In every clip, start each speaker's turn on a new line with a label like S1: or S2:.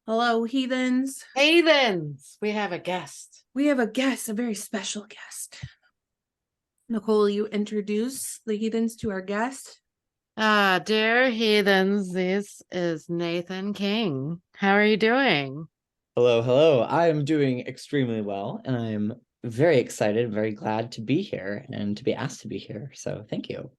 S1: Hello, heathens.
S2: Heathens, we have a guest.
S1: We have a guest, a very special guest. Nicole, you introduce the heathens to our guest.
S2: Dear heathens, this is Nathan King. How are you doing?
S3: Hello, hello. I am doing extremely well, and I'm very excited, very glad to be here and to be asked to be here. So thank you.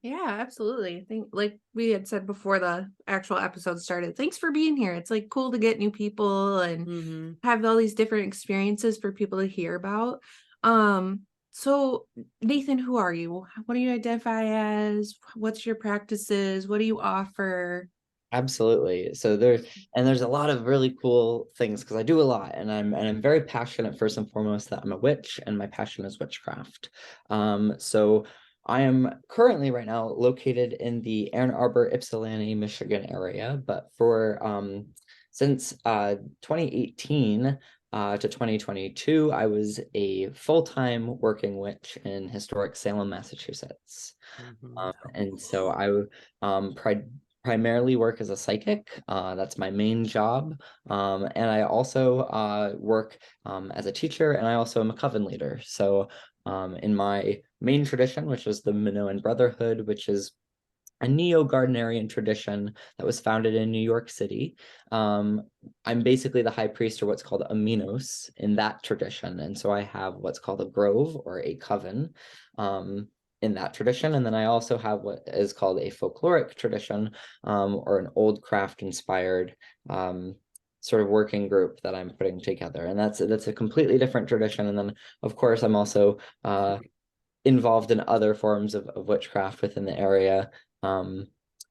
S1: Yeah, absolutely. I think, like we had said before the actual episode started, thanks for being here. It's like cool to get new people and have all these different experiences for people to hear about. Um, so Nathan, who are you? What do you identify as? What's your practices? What do you offer?
S3: Absolutely. So there's a lot of really cool things because I do a lot, and I'm very passionate first and foremost that I'm a witch, and my passion is witchcraft. So I am currently right now located in the Ann Arbor, Ypsilanti, Michigan area, but for since 2018 to 2022, I was a full-time working witch in historic Salem, Massachusetts. And so I primarily work as a psychic. That's my main job. And I also work as a teacher, and I also am a coven leader. So in my main tradition, which is the Minoan Brotherhood, which is a neo-Gardnerian tradition that was founded in New York City. I'm basically the high priest, or what's called a Minos, in that tradition. And so I have what's called a grove or a coven in that tradition. And then I also have what is called a folkloric tradition, or an old craft inspired sort of working group that I'm putting together. And that's a completely different tradition. And then, of course, I'm also involved in other forms of witchcraft within the area,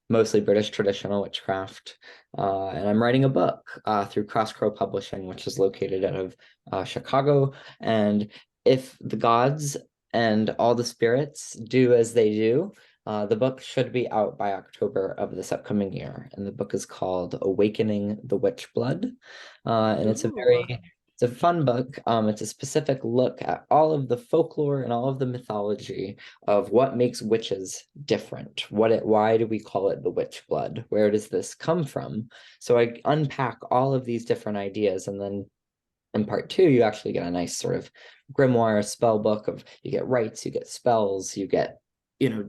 S3: mostly British traditional witchcraft. And I'm writing a book through Crow Publishing, which is located out of Chicago. And if the gods and all the spirits do as they do, the book should be out by October of this upcoming year. And the book is called Awakening the Witch Blood. And
S1: Ooh.
S3: it's a fun book. It's a specific look at all of the folklore and all of the mythology of what makes witches different. Why do we call it the witch blood? Where does this come from? So I unpack all of these different ideas, and then in part two, you actually get a nice sort of grimoire spell book of you get rites, you get spells, you get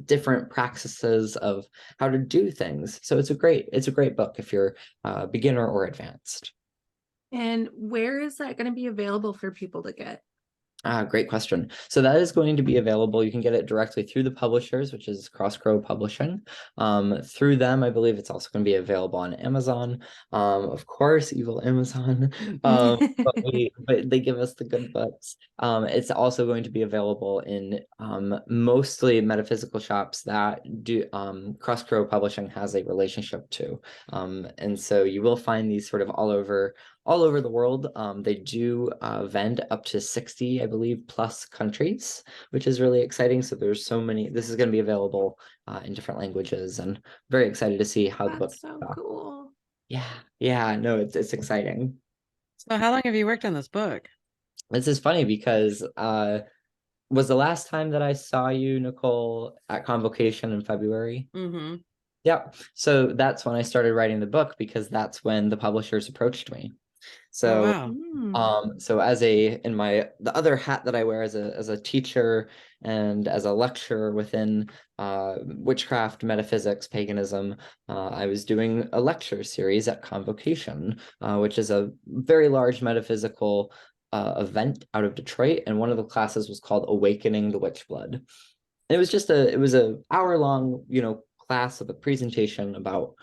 S3: different practices of how to do things. So it's a great book if you're beginner or advanced.
S1: And where is that going to be available for people to get?
S3: Great question. So that is going to be available. You can get it directly through the publishers, which is Crow Publishing. Through them, I believe it's also going to be available on Amazon. Of course, evil Amazon. But they give us the good books. It's also going to be available in mostly metaphysical shops that do Crow Publishing has a relationship to. And so you will find these sort of all over the world. They do vend up to 60, I believe, plus countries, which is really exciting. So there's so many. This is going to be available in different languages, and very excited to see how the book.
S1: That's so cool.
S3: Yeah, no, it's exciting.
S2: So how long have you worked on this book?
S3: This is funny because was the last time that I saw you, Nicole, at Convocation in February.
S2: Mm-hmm.
S3: Yep. So that's when I started writing the book, because that's when the publishers approached me.
S2: Oh,
S3: So
S2: wow.
S3: so in the other hat that I wear as a teacher and as a lecturer within witchcraft, metaphysics, paganism, I was doing a lecture series at Convocation, which is a very large metaphysical event out of Detroit, and one of the classes was called Awakening the Witch Blood. And it was a hour-long, class of a presentation about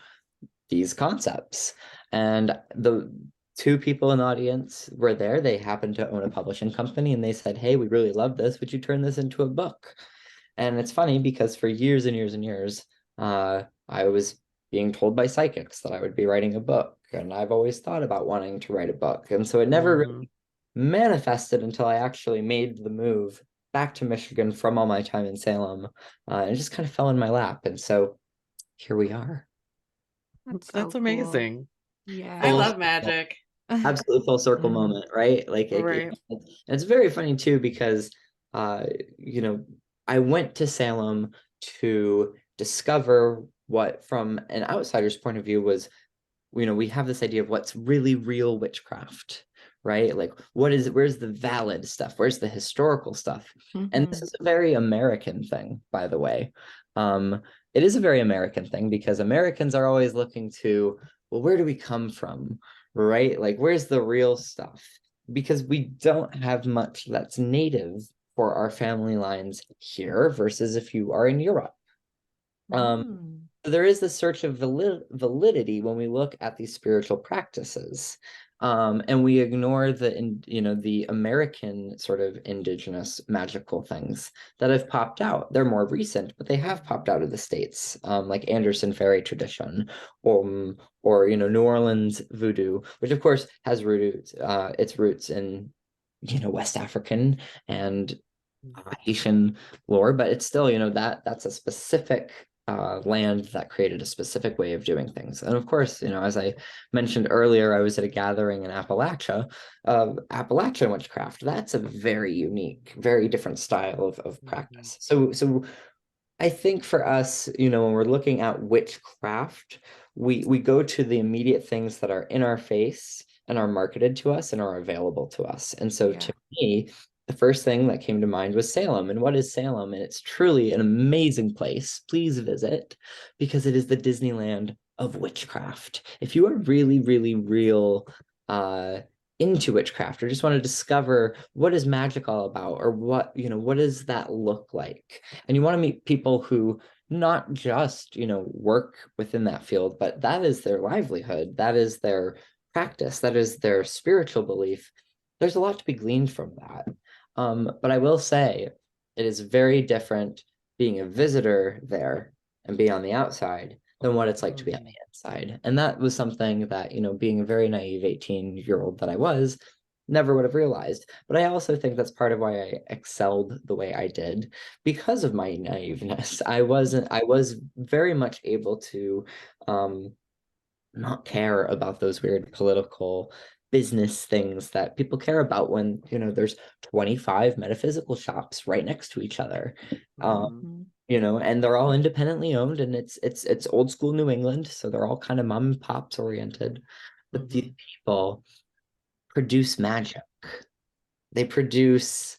S3: these concepts. And the two people in the audience were there. They happened to own a publishing company, and they said, "Hey, we really love this. Would you turn this into a book?" And it's funny because for years and years and years, I was being told by psychics that I would be writing a book. And I've always thought about wanting to write a book. And so it never really manifested until I actually made the move back to Michigan from all my time in Salem. And it just kind of fell in my lap. And so here we are.
S2: That's
S1: So cool.
S2: amazing. I
S1: Yeah.
S3: Full
S2: love
S3: circle.
S2: magic.
S3: Absolutely full circle moment, right? Like
S2: Right.
S3: it's very funny too, because uh you know I went to Salem to discover what, from an outsider's point of view, was we have this idea of what's really real witchcraft, right? Like, where's the valid stuff? Where's the historical stuff? And this is a very American thing, by the way. It is a very American thing because Americans are always looking to, well, where do we come from, right? Like, where's the real stuff? Because we don't have much that's native for our family lines here versus if you are in Europe. There is this search of validity when we look at these spiritual practices. And we ignore the American sort of indigenous magical things that have popped out. They're more recent, but they have popped out of the States, like Anderson fairy tradition, or New Orleans voodoo, which of course has its roots in West African and Haitian lore, but it's still that's a specific land that created a specific way of doing things. And of course, as I mentioned earlier, I was at a gathering in Appalachia of Appalachian witchcraft. That's a very unique, very different style of practice. So I think for us, when we're looking at witchcraft, we go to the immediate things that are in our face and are marketed to us and are available to us. And so to me, the first thing that came to mind was Salem. And what is Salem? And it's truly an amazing place. Please visit, because it is the Disneyland of witchcraft. If you are really, really real into witchcraft, or just want to discover what is magic all about, or what does that look like, and you want to meet people who not just work within that field, but that is their livelihood, that is their practice, that is their spiritual belief, there's a lot to be gleaned from that. But I will say it is very different being a visitor there and be on the outside than what it's like to be on the inside. And that was something that, being a very naive 18-year-old that I was, never would have realized. But I also think that's part of why I excelled the way I did, because of my naiveness. I was very much able to not care about those weird political business things that people care about when there's 25 metaphysical shops right next to each other. And they're all independently owned, and it's old school New England, so they're all kind of mom and pops oriented. But these people produce magic, they produce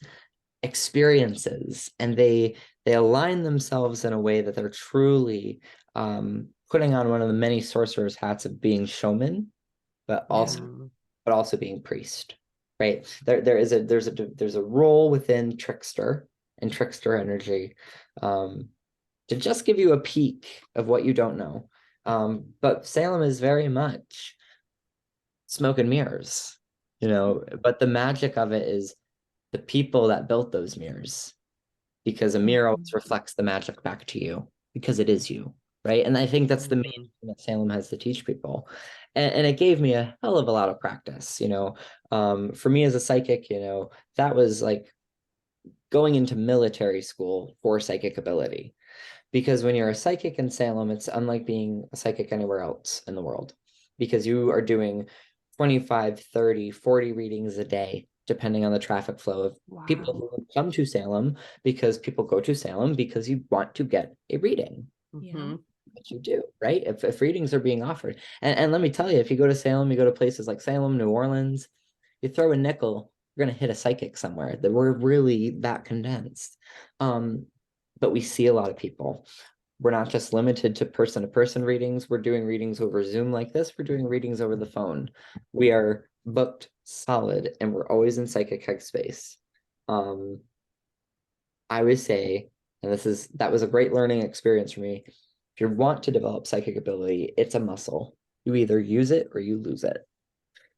S3: experiences, and they align themselves in a way that they're truly putting on one of the many sorcerer's hats of being showman, but also being priest, right? There's a role within trickster and trickster energy, to just give you a peek of what you don't know. But Salem is very much smoke and mirrors, but the magic of it is the people that built those mirrors, because a mirror always reflects the magic back to you, because it is you, right? And I think that's the main thing that Salem has to teach people. And it gave me a hell of a lot of practice, for me as a psychic, that was like going into military school for psychic ability. Because when you're a psychic in Salem, it's unlike being a psychic anywhere else in the world, because you are doing 25, 30, 40 readings a day, depending on the traffic flow of people who come to Salem, because people go to Salem because you want to get a reading. What you do, right? If readings are being offered. And let me tell you, if you go to Salem, you go to places like Salem, New Orleans, you throw a nickel, you're going to hit a psychic somewhere. That we're really that condensed. But we see a lot of people. We're not just limited to person readings. We're doing readings over Zoom like this. We're doing readings over the phone. We are booked solid, and we're always in psychic headspace. I would say, and that was a great learning experience for me. If you want to develop psychic ability, it's a muscle. You either use it or you lose it.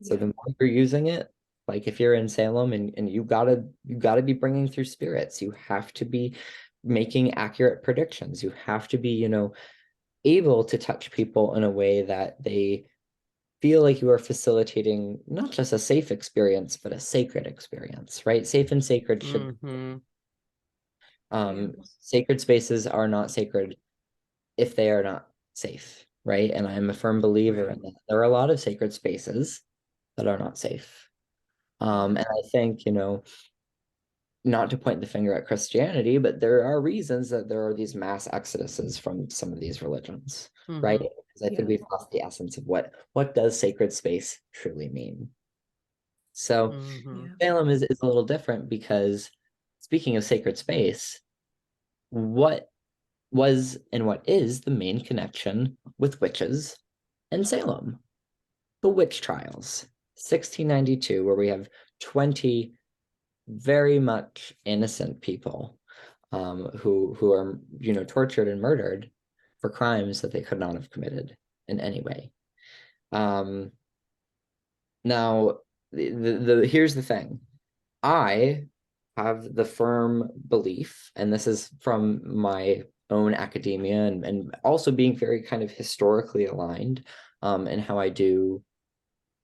S3: So the more you're using it, like if you're in Salem and you gotta be bringing through spirits, you have to be making accurate predictions. You have to be, able to touch people in a way that they feel like you are facilitating not just a safe experience, but a sacred experience, right? Safe and sacred should. Sacred spaces are not sacred if they are not safe, right? And I'm a firm believer in that. There are a lot of sacred spaces that are not safe. And I think, not to point the finger at Christianity, but there are reasons that there are these mass exoduses from some of these religions, right? because I think we've lost the essence of what does sacred space truly mean. So Salem is a little different because, speaking of sacred space, what was and what is the main connection with witches and Salem? The witch trials, 1692, where we have 20 very much innocent people who are, tortured and murdered for crimes that they could not have committed in any way. Now, here's the thing. I have the firm belief, and this is from my own academia and also being very kind of historically aligned in how I do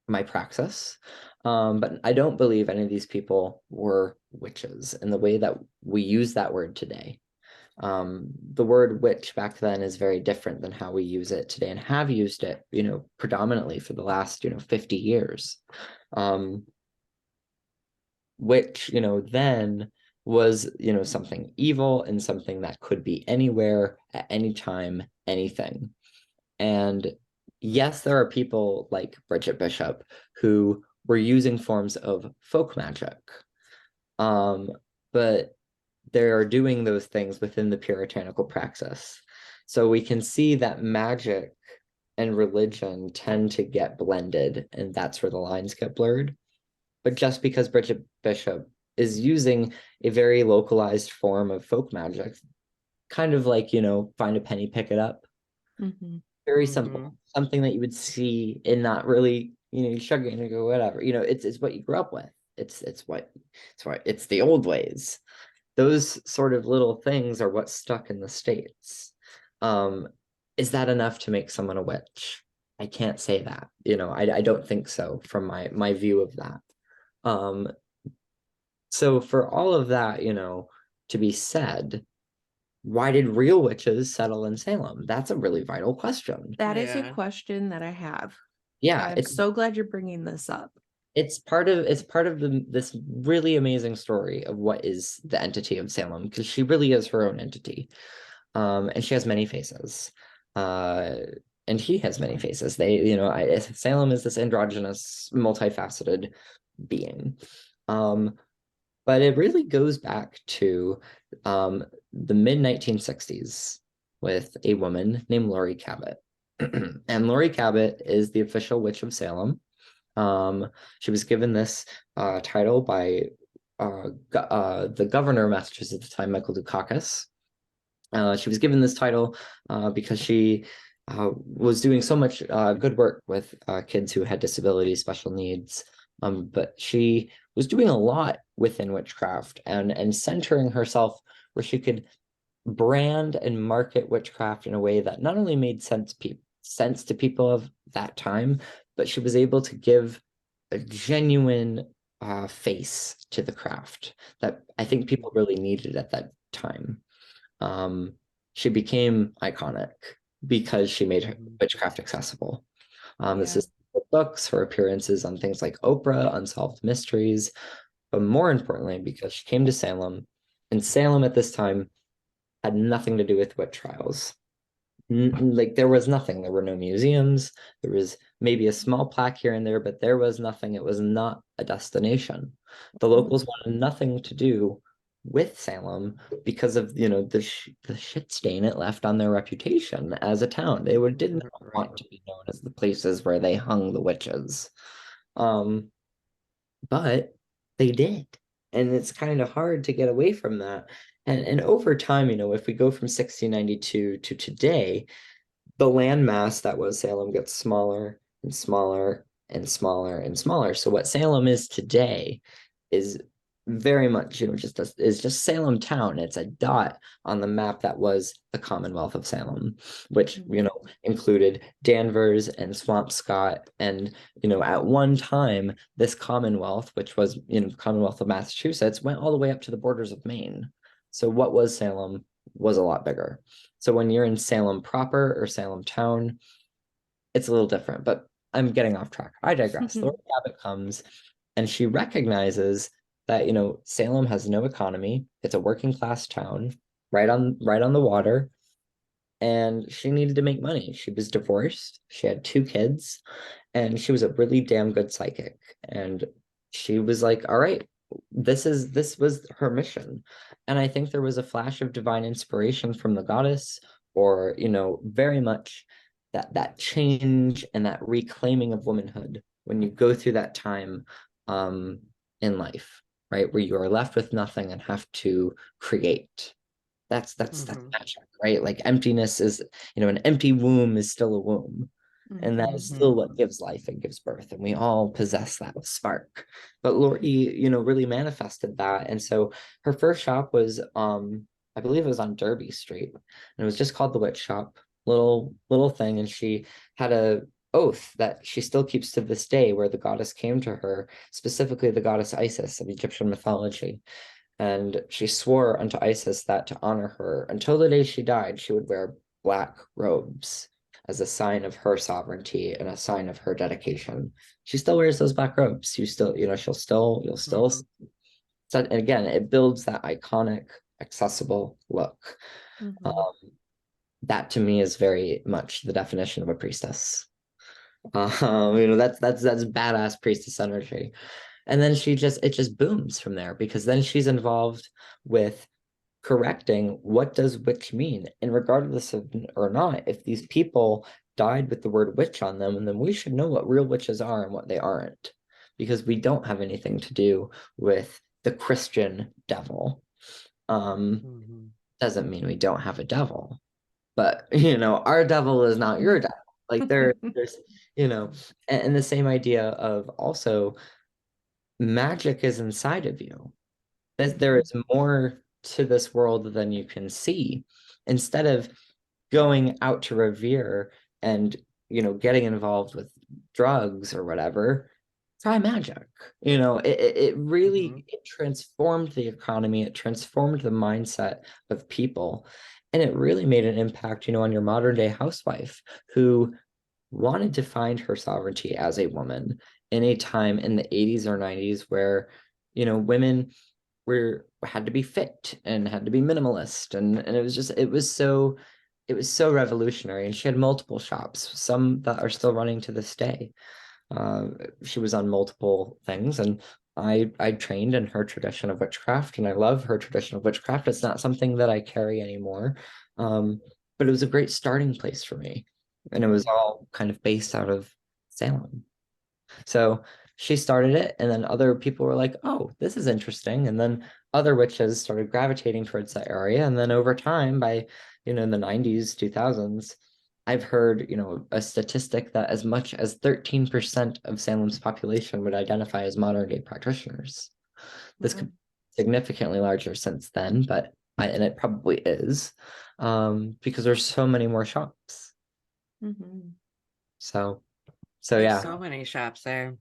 S3: my praxis. But I don't believe any of these people were witches in the way that we use that word today. The word witch back then is very different than how we use it today and have used it, predominantly for the last, 50 years. Which, then was, something evil and something that could be anywhere at any time, anything. And yes, there are people like Bridget Bishop who were using forms of folk magic. But they are doing those things within the puritanical praxis. So we can see that magic and religion tend to get blended, and that's where the lines get blurred. But just because Bridget Bishop is using a very localized form of folk magic, kind of like, find a penny, pick it up. Very simple, something that you would see in not really, you shrug it and go, whatever, it's what you grew up with. It's the old ways. Those sort of little things are what's stuck in the States. Is that enough to make someone a witch? I can't say that, I don't think so from my view of that. So for all of that, to be said, why did real witches settle in Salem? That's a really vital question.
S1: That is a question that I have.
S3: Yeah,
S1: I'm so glad you're bringing this up.
S3: It's part of this really amazing story of what is the entity of Salem, because she really is her own entity. And she has many faces. And he has many faces. Salem is this androgynous, multifaceted being. But it really goes back to the mid-1960s with a woman named Laurie Cabot. And Laurie Cabot is the official witch of Salem. She was given this title by the governor of Massachusetts at the time, Michael Dukakis. She was given this title because she was doing so much good work with kids who had disabilities, special needs. But she was doing a lot within witchcraft and centering herself where she could brand and market witchcraft in a way that not only made sense to people of that time, but she was able to give a genuine face to the craft that I think people really needed at that time. She became iconic because she made witchcraft accessible. This is books, her appearances on things like Oprah, Unsolved Mysteries, but more importantly, because she came to Salem, and Salem at this time had nothing to do with witch trials. Like there was nothing. There were no museums. There was maybe a small plaque here and there, but there was nothing. It was not a destination. The locals wanted nothing to do with Salem because of the shit stain it left on their reputation as a town. They didn't want to be known as the places where they hung the witches. But they did. And it's kind of hard to get away from that. And over time, if we go from 1692 to today, the landmass that was Salem gets smaller and smaller and smaller and smaller. So what Salem is today is very much, just Salem town. It's a dot on the map that was the Commonwealth of Salem, which, included Danvers and Swampscott. And, at one time, this Commonwealth, which was, Commonwealth of Massachusetts, went all the way up to the borders of Maine. So what was Salem was a lot bigger. So when you're in Salem proper or Salem town, it's a little different, but I'm getting off track. I digress. Laurie Cabot comes and she recognizes that, Salem has no economy. It's a working class town right on the water. and she needed to make money. She was divorced, she had 2 kids, and she was a really damn good psychic. And she was like, all right, this was her mission. And I think there was a flash of divine inspiration from the goddess, or, very much that change and that reclaiming of womanhood when you go through that time in life, right? Where you are left with nothing and have to create. That's magic, right? Like emptiness is, an empty womb is still a womb. And that is still what gives life and gives birth. And we all possess that spark. But Lori, really manifested that. And so her first shop was I believe it was on Derby Street. And it was just called the Witch Shop. Little thing. And she had a oath that she still keeps to this day, where the goddess came to her, specifically the goddess Isis of Egyptian mythology. And she swore unto Isis that to honor her until the day she died, she would wear black robes as a sign of her sovereignty and a sign of her dedication. She still wears those black robes. You still, you'll still. So, and again, it builds that iconic, accessible look. That to me is very much the definition of a priestess. That's badass priestess energy. And then it just booms from there, because then she's involved with correcting what does witch mean. And regardless of or not, if these people died with the word witch on them, and then we should know what real witches are and what they aren't, because we don't have anything to do with the Christian devil. Doesn't mean we don't have a devil, but our devil is not your devil. Like there's and the same idea of also magic is inside of you. That there is more to this world than you can see. Instead of going out to revere and getting involved with drugs or whatever, try magic. It really it transformed the economy, it transformed the mindset of people, and it really made an impact on your modern day housewife who wanted to find her sovereignty as a woman in a time in the 80s or 90s where women had to be fit and had to be minimalist, and it was so revolutionary. And she had multiple shops, some that are still running to this day. She was on multiple things, and I trained in her tradition of witchcraft, and I love her tradition of witchcraft. It's not something that I carry anymore, but it was a great starting place for me, and it was all kind of based out of Salem. So she started it, and then other people were like, oh, this is interesting. And then other witches started gravitating towards that area. And then over time, by, the 90s, 2000s, I've heard, a statistic that as much as 13% of Salem's population would identify as modern day practitioners. This could be significantly larger since then, and it probably is, because there's so many more shops. So
S2: There's
S3: yeah.
S2: so many shops there.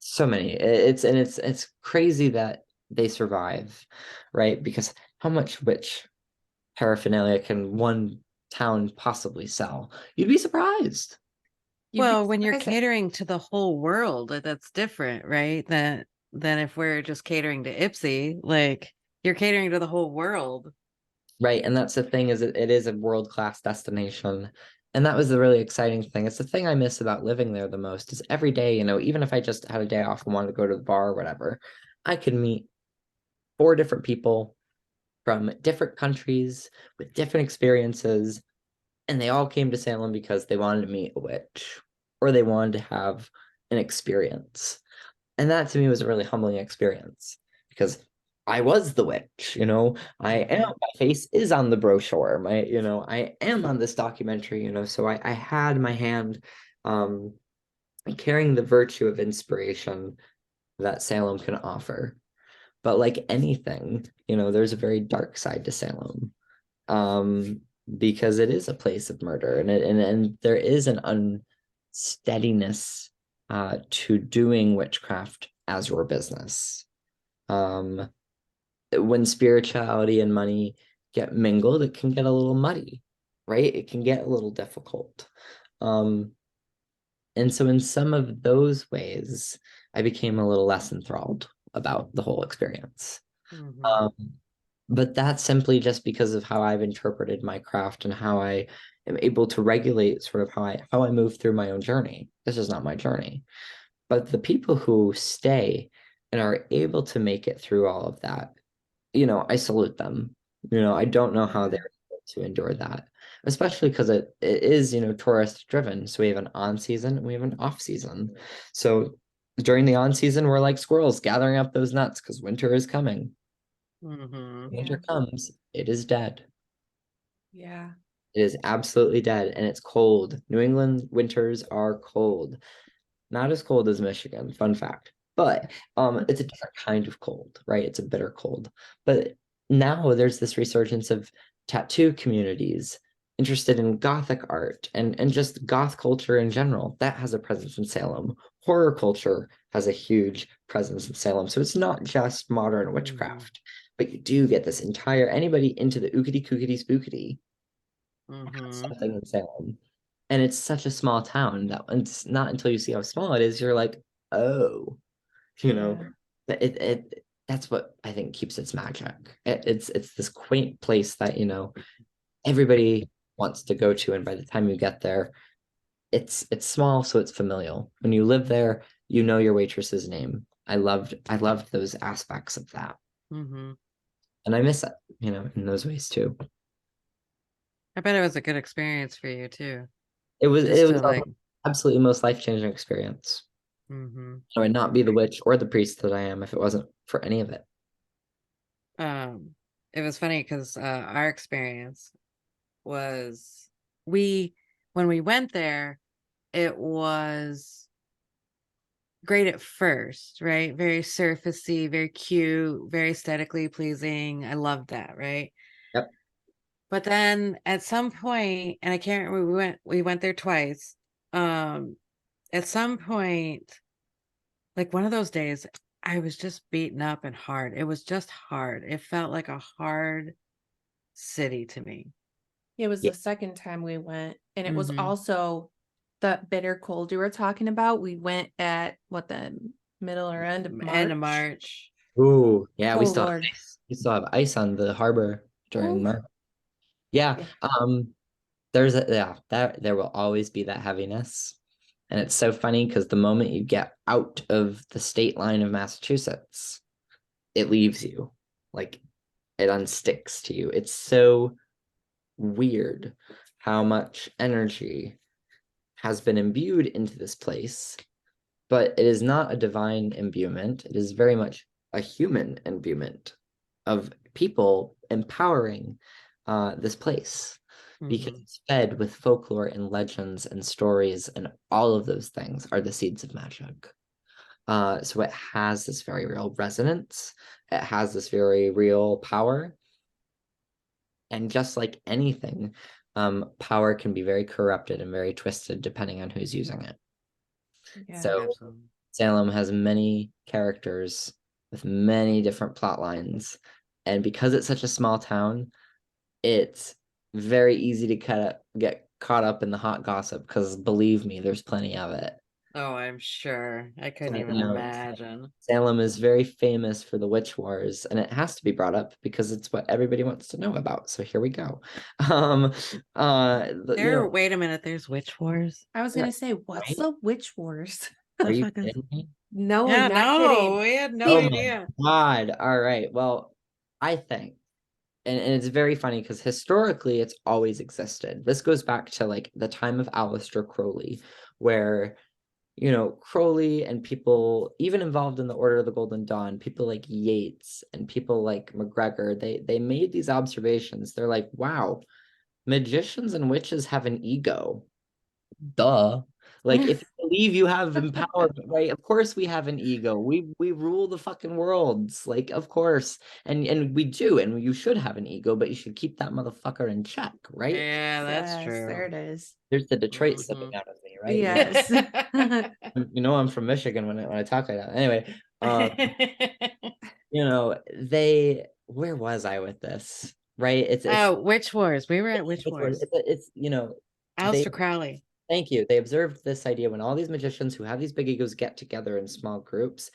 S3: So many. It's crazy that they survive, right? Because how much witch paraphernalia can one town possibly sell? You'd be surprised.
S2: Well, when you're catering to the whole world, that's different, right? Than if we're just catering to Ipsy, like you're catering to the whole world.
S3: Right. And that's the thing, is it is a world-class destination. And that was the really exciting thing. It's the thing I miss about living there the most, is every day, even if I just had a day off and wanted to go to the bar or whatever, I could meet 4 different people from different countries with different experiences, and they all came to Salem because they wanted to meet a witch or they wanted to have an experience. And that to me was a really humbling experience, because I was the witch, I am, my face is on the brochure, I am on this documentary, so I had my hand carrying the virtue of inspiration that Salem can offer. But like anything, there's a very dark side to Salem, because it is a place of murder, and there is an unsteadiness to doing witchcraft as your business. When spirituality and money get mingled, it can get a little muddy, right? It can get a little difficult. And so in some of those ways, I became a little less enthralled about the whole experience. But that's simply just because of how I've interpreted my craft and how I am able to regulate sort of how I move through my own journey. This is not my journey. But the people who stay and are able to make it through all of that, I salute them. I don't know how
S1: Yeah.
S3: they're able to endure that, especially because it is, tourist driven. So we have an on season and we have an off season. So during the on season, we're like squirrels gathering up those nuts because winter is coming.
S2: Mm-hmm.
S3: Winter
S1: Yeah.
S3: comes, it is dead.
S1: Yeah.
S3: It is absolutely dead and it's cold. New England winters are cold. Not as cold as Michigan, fun fact. But it's a different kind of cold, right? It's a bitter cold. But now there's this resurgence of tattoo communities interested in Gothic art and just goth culture in general. That has a presence in Salem. Horror culture has a huge presence in Salem. So it's not just modern
S2: Mm-hmm.
S3: witchcraft, but you do get this entire anybody into the ookity kookity spookity
S2: Mm-hmm.
S3: something in Salem. And it's such a small town that it's not until you see how small it is, you're like, oh, you know,
S1: Yeah.
S3: that's what I think keeps its magic. It's this quaint place that, everybody wants to go to. And by the time you get there, it's small, so it's familial. When you live there, you know your waitress's name. I loved those aspects of that.
S2: Mm-hmm.
S3: And I miss it, in those ways too.
S2: I bet it was a good experience for you too.
S3: It was
S2: Just
S3: it was
S2: to
S3: the
S2: like,
S3: absolutely most life-changing experience.
S2: mm-hmm.
S3: I would not be the witch or the priest that I am if it wasn't for any of it.
S2: Um, it was funny because our experience was we when we went there, it was great at first, right? Very surfacey, very cute, very aesthetically pleasing. I loved that, right?
S3: Yep.
S2: But then at some point, and I can't remember, we went there twice. Um, at some point, like one of those days, I was just beaten up and hard. It was just hard. It felt like a hard city to me.
S1: It was
S3: Yeah.
S1: the second time we went, and it was
S2: Mm-hmm.
S1: also the bitter cold you were talking about. We went at what, the middle or end of
S2: End of
S1: March.
S2: March.
S3: Ooh, yeah, we
S1: Oh
S3: still have
S1: Lord.
S3: ice. We still have ice on the harbor during
S1: Ooh.
S3: March. Yeah.
S1: Yeah.
S3: That there will always be that heaviness. And it's so funny because the moment you get out of the state line of Massachusetts, it leaves you. Like it unsticks to you. It's so weird how much energy has been imbued into this place, but it is not a divine imbuement. It is very much a human imbuement of people empowering this place because
S2: Mm-hmm.
S3: it's fed with folklore and legends and stories, and all of those things are the seeds of magic. So it has this very real resonance. It has this very real power. And just like anything, power can be very corrupted and very twisted depending on who's using it.
S1: Yeah.
S3: So
S2: Absolutely.
S3: Salem has many characters with many different plot lines. And because it's such a small town, it's very easy to get caught up in the hot gossip because believe me, there's plenty of it.
S2: Oh, I'm sure. I couldn't
S3: But,
S2: even imagine.
S3: Salem is very famous for the witch wars, and it has to be brought up because it's what everybody wants to know about. So here we go. Um,
S2: Wait a minute, there's witch wars.
S1: I was
S3: yeah,
S1: gonna say, what's
S3: right?
S1: the witch wars?
S3: Are
S2: The
S3: you
S2: fuck is
S3: kidding me?
S1: No,
S2: Yeah,
S1: not
S2: no,
S1: kidding.
S2: we had no
S3: Oh
S1: See,
S3: my
S2: idea.
S3: God. All right. Well, I think, and it's very funny because historically it's always existed. This goes back to like the time of Aleister Crowley, where Crowley and people even involved in the Order of the Golden Dawn, people like Yeats and people like McGregor, they made these observations. They're like, wow, magicians and witches have an ego. Duh. Like if you believe you have empowerment, right? Of course we have an ego. We rule the fucking worlds. Like, of course. And we do, and you should have an ego, but you should keep that motherfucker in check, right?
S2: Yeah, that's
S1: yes, there
S2: true.
S1: it is.
S3: There's the Detroit slipping
S2: Mm-hmm.
S3: out of me, right?
S1: Yes.
S3: I'm from Michigan when I talk like that. Anyway, they where was I with this? Right? It's
S2: Oh, witch wars. We were at witch wars.
S3: they
S2: Aleister Crowley.
S3: thank you. They observed this idea when all these magicians who have these big egos get together in small groups,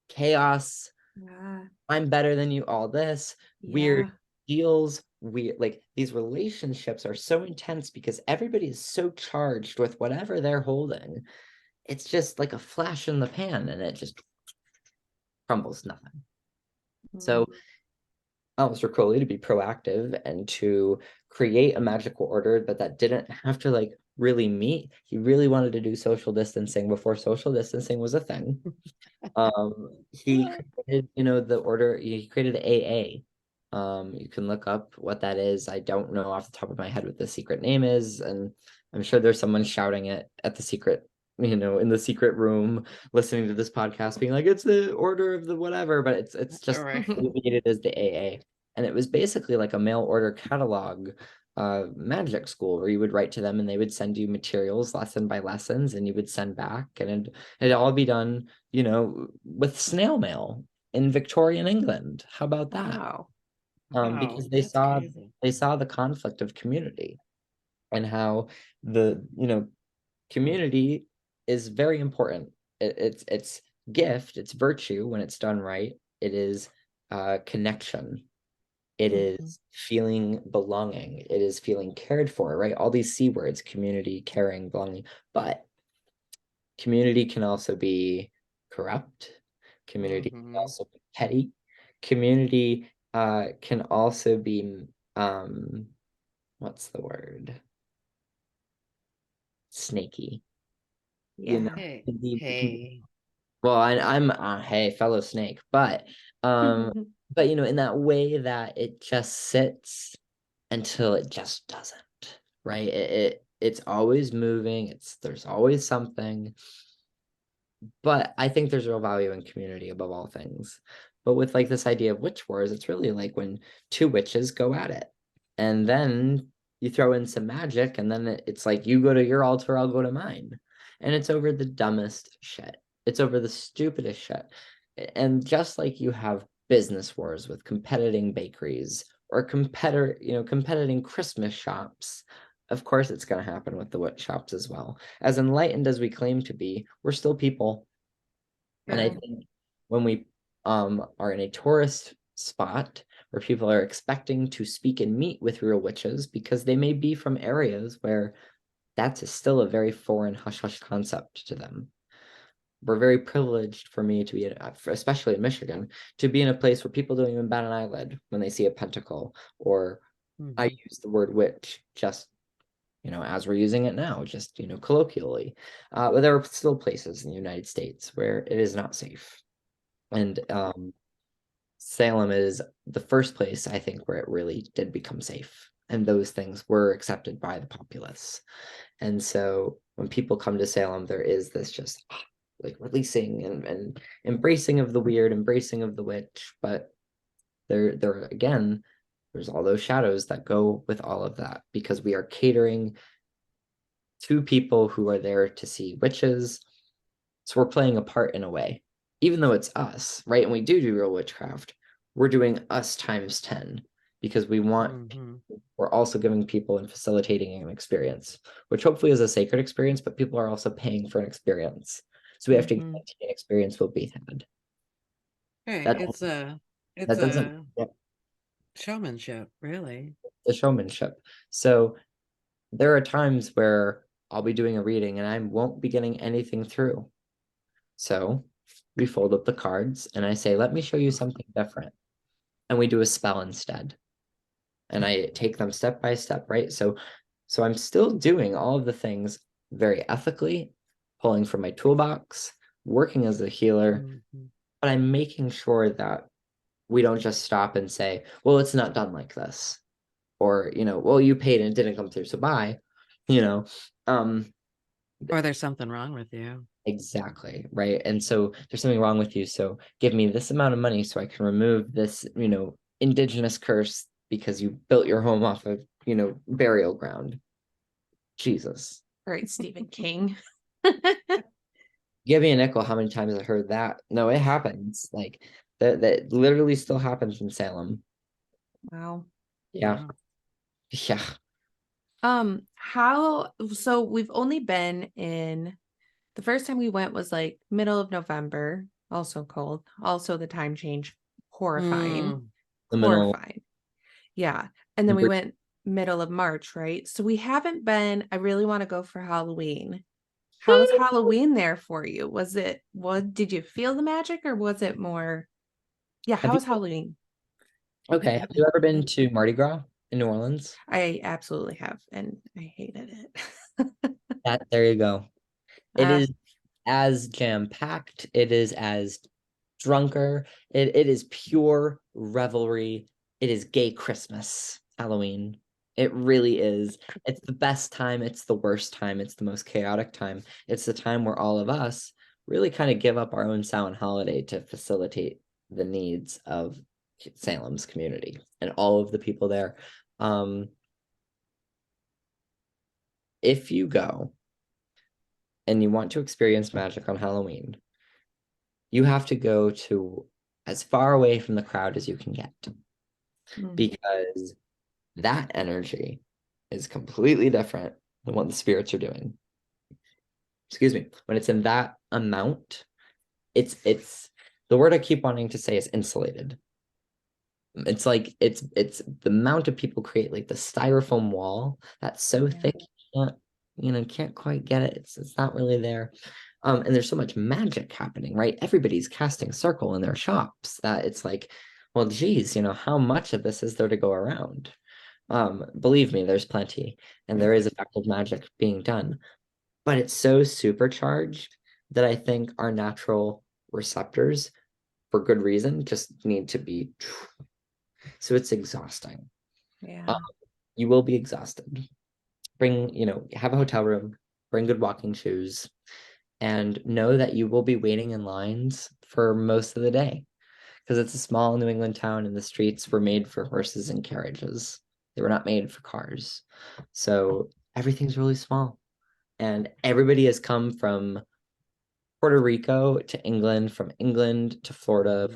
S3: chaos
S1: Yeah.
S3: I'm better than you, all this weird
S1: Yeah.
S3: deals. We like these relationships are so intense because everybody is so charged with whatever they're holding. It's just like a flash in the pan and it just crumbles nothing. So
S1: Mm.
S3: Alistair Crowley to be proactive and to create a magical order, but that didn't have to like really meet. He really wanted to do social distancing before social distancing was a thing. He created, the order, he created AA. You can look up what that is. I don't know off the top of my head what the secret name is, and I'm sure there's someone shouting it at the secret, in the secret room, listening to this podcast, being like, it's the order of the whatever, but it's just
S2: Right.
S3: abbreviated as the AA. And it was basically like a mail order catalog magic school where you would write to them and they would send you materials lesson by lessons and you would send back and it'd all be done, with snail mail in Victorian England. How about that?
S1: Wow.
S2: Wow,
S3: Because
S2: that's crazy.
S3: they saw the conflict of community and how the community is very important. It's gift, it's virtue when it's done right. It is connection. It
S2: Mhm.
S3: is feeling belonging. It is feeling cared for, right? All these C words, community, caring, belonging. But community can also be corrupt. Community can
S2: Mhm.
S3: also be petty. Community can also be what's the word? Snaky. You know,
S1: Yeah.
S2: Hey.
S3: well, I'm hey, fellow snake, um but in that way that it just sits until it just doesn't, right? It's always moving, there's always something. But I think there's real value in community above all things. But with like this idea of witch wars, it's really like when two witches go at it. And then you throw in some magic, and then it's like you go to your altar, I'll go to mine. And it's over the dumbest shit. It's over the stupidest shit. And just like you have business wars with competing bakeries or competing Christmas shops, of course it's going to happen with the witch shops as well. As enlightened as we claim to be, we're still people. And I
S1: Sure.
S3: think when we are in a tourist spot where people are expecting to speak and meet with real witches because they may be from areas where still a very foreign hush hush concept to them. We're very privileged for me to be, especially in Michigan, to be in a place where people don't even bat an eyelid when they see a pentacle, or I
S2: Mhm.
S3: use the word witch just as we're using it now, just colloquially. But there are still places in the United States where it is not safe, and Salem is the first place I think where it really did become safe, and those things were accepted by the populace. And so when people come to Salem, there is this just like releasing and embracing of the weird, embracing of the witch, but there again, there's all those shadows that go with all of that because we are catering to people who are there to see witches. So we're playing a part in a way, even though it's us, right? And we do real witchcraft. We're doing us times 10 because
S2: Mhm.
S3: we're also giving people and facilitating an experience, which hopefully is a sacred experience, but people are also paying for an experience. So we have to
S2: Mhm.
S3: guarantee an experience will be had.
S2: Hey,
S3: That
S2: it's
S3: that doesn't
S2: a showmanship, really.
S3: the showmanship. So there are times where I'll be doing a reading and I won't be getting anything through. So we fold up the cards and I say, let me show you something different. And we do a spell instead. And I take them step by step, right? So I'm still doing all of the things very ethically, pulling from my toolbox, working as a healer,
S2: Mhm.
S3: but I'm making sure that we don't just stop and say, well, it's not done like this. Or, well, you paid and it didn't come through, so bye. You know, um,
S2: Or there's something wrong with you.
S3: Exactly, right. And so there's something wrong with you. So give me this amount of money so I can remove this, indigenous curse because you built your home off of, burial ground. Jesus.
S1: All right, Stephen King.
S3: Give me a nickel. How many times I heard that? No, it happens. Like that literally still happens in Salem.
S1: Wow.
S3: Yeah.
S2: Wow.
S3: Yeah.
S1: How so we've only been in the first time we went was like middle of November. Also cold. Also the time change. Horrifying.
S3: The middle.
S1: Horrifying. Yeah. And then we went middle of March, right? So we haven't been, I really want to go for Halloween. How was Halloween there for you? Did you feel the magic or was it more? Yeah, how was Halloween?
S3: Okay, have you ever been to Mardi Gras in New Orleans?
S1: I absolutely have, and I hated it.
S3: There you go. It
S1: Uh,
S3: is as jam-packed, it is as drunker, it is pure revelry, it is gay Christmas, Halloween. It really is. It's the best time, it's the worst time, it's the most chaotic time. It's the time where all of us really kind of give up our own Samhain holiday to facilitate the needs of Salem's community and all of the people there. If you go and you want to experience magic on Halloween, you have to go to as far away from the crowd as you can get because that energy is completely different than what the spirits are doing. Excuse me. When it's in that amount, it's the word I keep wanting to say is insulated. It's like it's the amount of people create like the styrofoam wall that's so thick you can't quite get it. It's not really there. And there's so much magic happening, right? Everybody's casting circle in their shops that it's like, well, geez, how much of this is there to go around? Believe me, there's plenty, and there is effective magic being done, but it's so supercharged that I think our natural receptors, for good reason, just need to be. So it's exhausting.
S1: yeah.
S3: You will be exhausted. Have a hotel room, bring good walking shoes, and know that you will be waiting in lines for most of the day because it's a small New England town and the streets were made for horses and carriages. They were not made for cars. So everything's really small. And everybody has come from Puerto Rico to England, from England to Florida,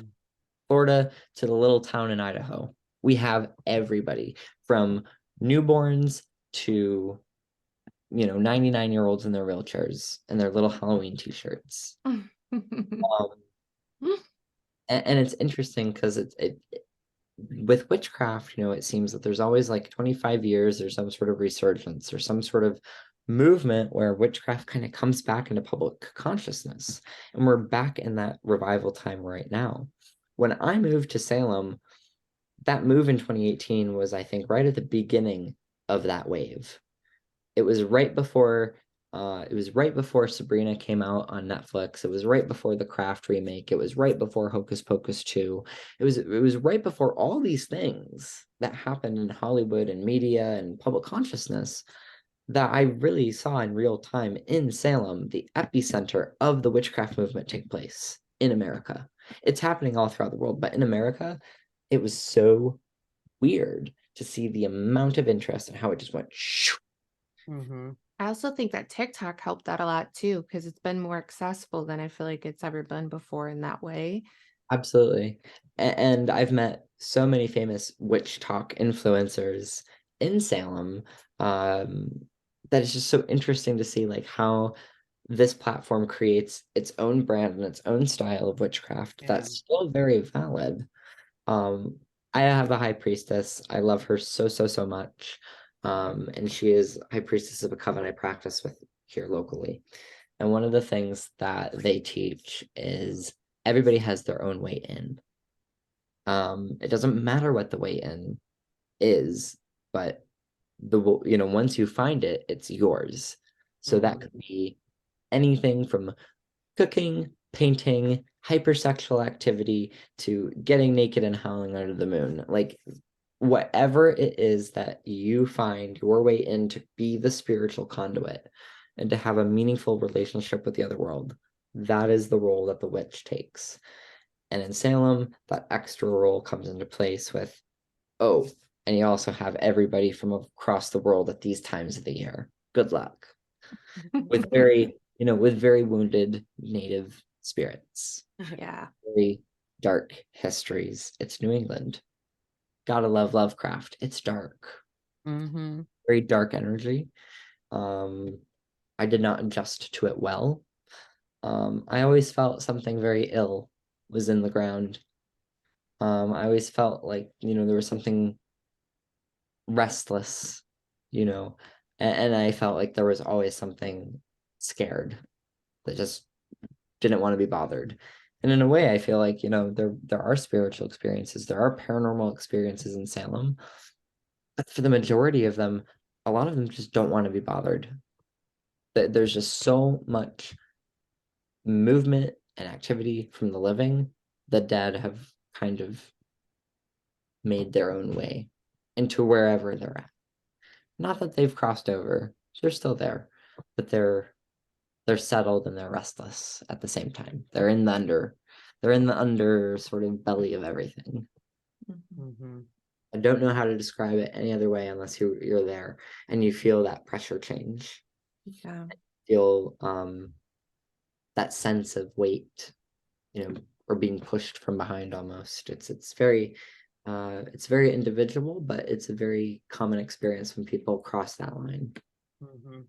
S3: Florida to the little town in Idaho. We have everybody from newborns to 99-year-olds in their wheelchairs and their little Halloween t-shirts. And it's interesting because with witchcraft, it seems that there's always like 25 years there's some sort of resurgence or some sort of movement where witchcraft kind of comes back into public consciousness. And we're back in that revival time right now. When I moved to Salem, that move in 2018 was, I think, right at the beginning of that wave. It was right before Sabrina came out on Netflix. It was right before the Craft remake. It was right before Hocus Pocus 2. It was right before all these things that happened in Hollywood and media and public consciousness that I really saw in real time in Salem, the epicenter of the witchcraft movement take place in America. It's happening all throughout the world, but in America, it was so weird to see the amount of interest and how it just went shoo.
S1: I also think that TikTok helped that a lot too, because it's been more accessible than I feel like it's ever been before in that way.
S3: Absolutely. And I've met so many famous witch talk influencers in Salem, that it's just so interesting to see like how this platform creates its own brand and its own style of witchcraft that's still very valid. I have a high priestess. I love her so, so, so much. And she is high priestess of a coven I practice with here locally. And one of the things that they teach is everybody has their own way in. It doesn't matter what the way in is, but once you find it, it's yours. So that could be anything from cooking, painting, hypersexual activity to getting naked and howling under the moon. Like whatever it is that you find your way in to be the spiritual conduit and to have a meaningful relationship with the other world, that is the role that the witch takes. And in Salem, that extra role comes into place with, oh, and you also have everybody from across the world at these times of the year. Good luck. With very wounded native spirits.
S1: Yeah.
S3: Very dark histories. It's New England. Gotta love Lovecraft. It's dark. Very dark energy. I did not adjust to it well. I always felt something very ill was in the ground. I always felt like, there was something restless, you know, and I felt like there was always something scared that just didn't want to be bothered. And in a way, I feel like, there are spiritual experiences, there are paranormal experiences in Salem, but for the majority of them, a lot of them just don't want to be bothered. There's just so much movement and activity from the living. The dead have kind of made their own way into wherever they're at. Not that they've crossed over, they're still there, but they're settled and they're restless at the same time. They're in the under sort of belly of everything.
S2: Mm-hmm.
S3: I don't know how to describe it any other way unless you're there and you feel that pressure change.
S1: Yeah.
S3: Feel that sense of weight, or being pushed from behind almost. It's very individual, but it's a very common experience when people cross that line.
S2: Mm-hmm.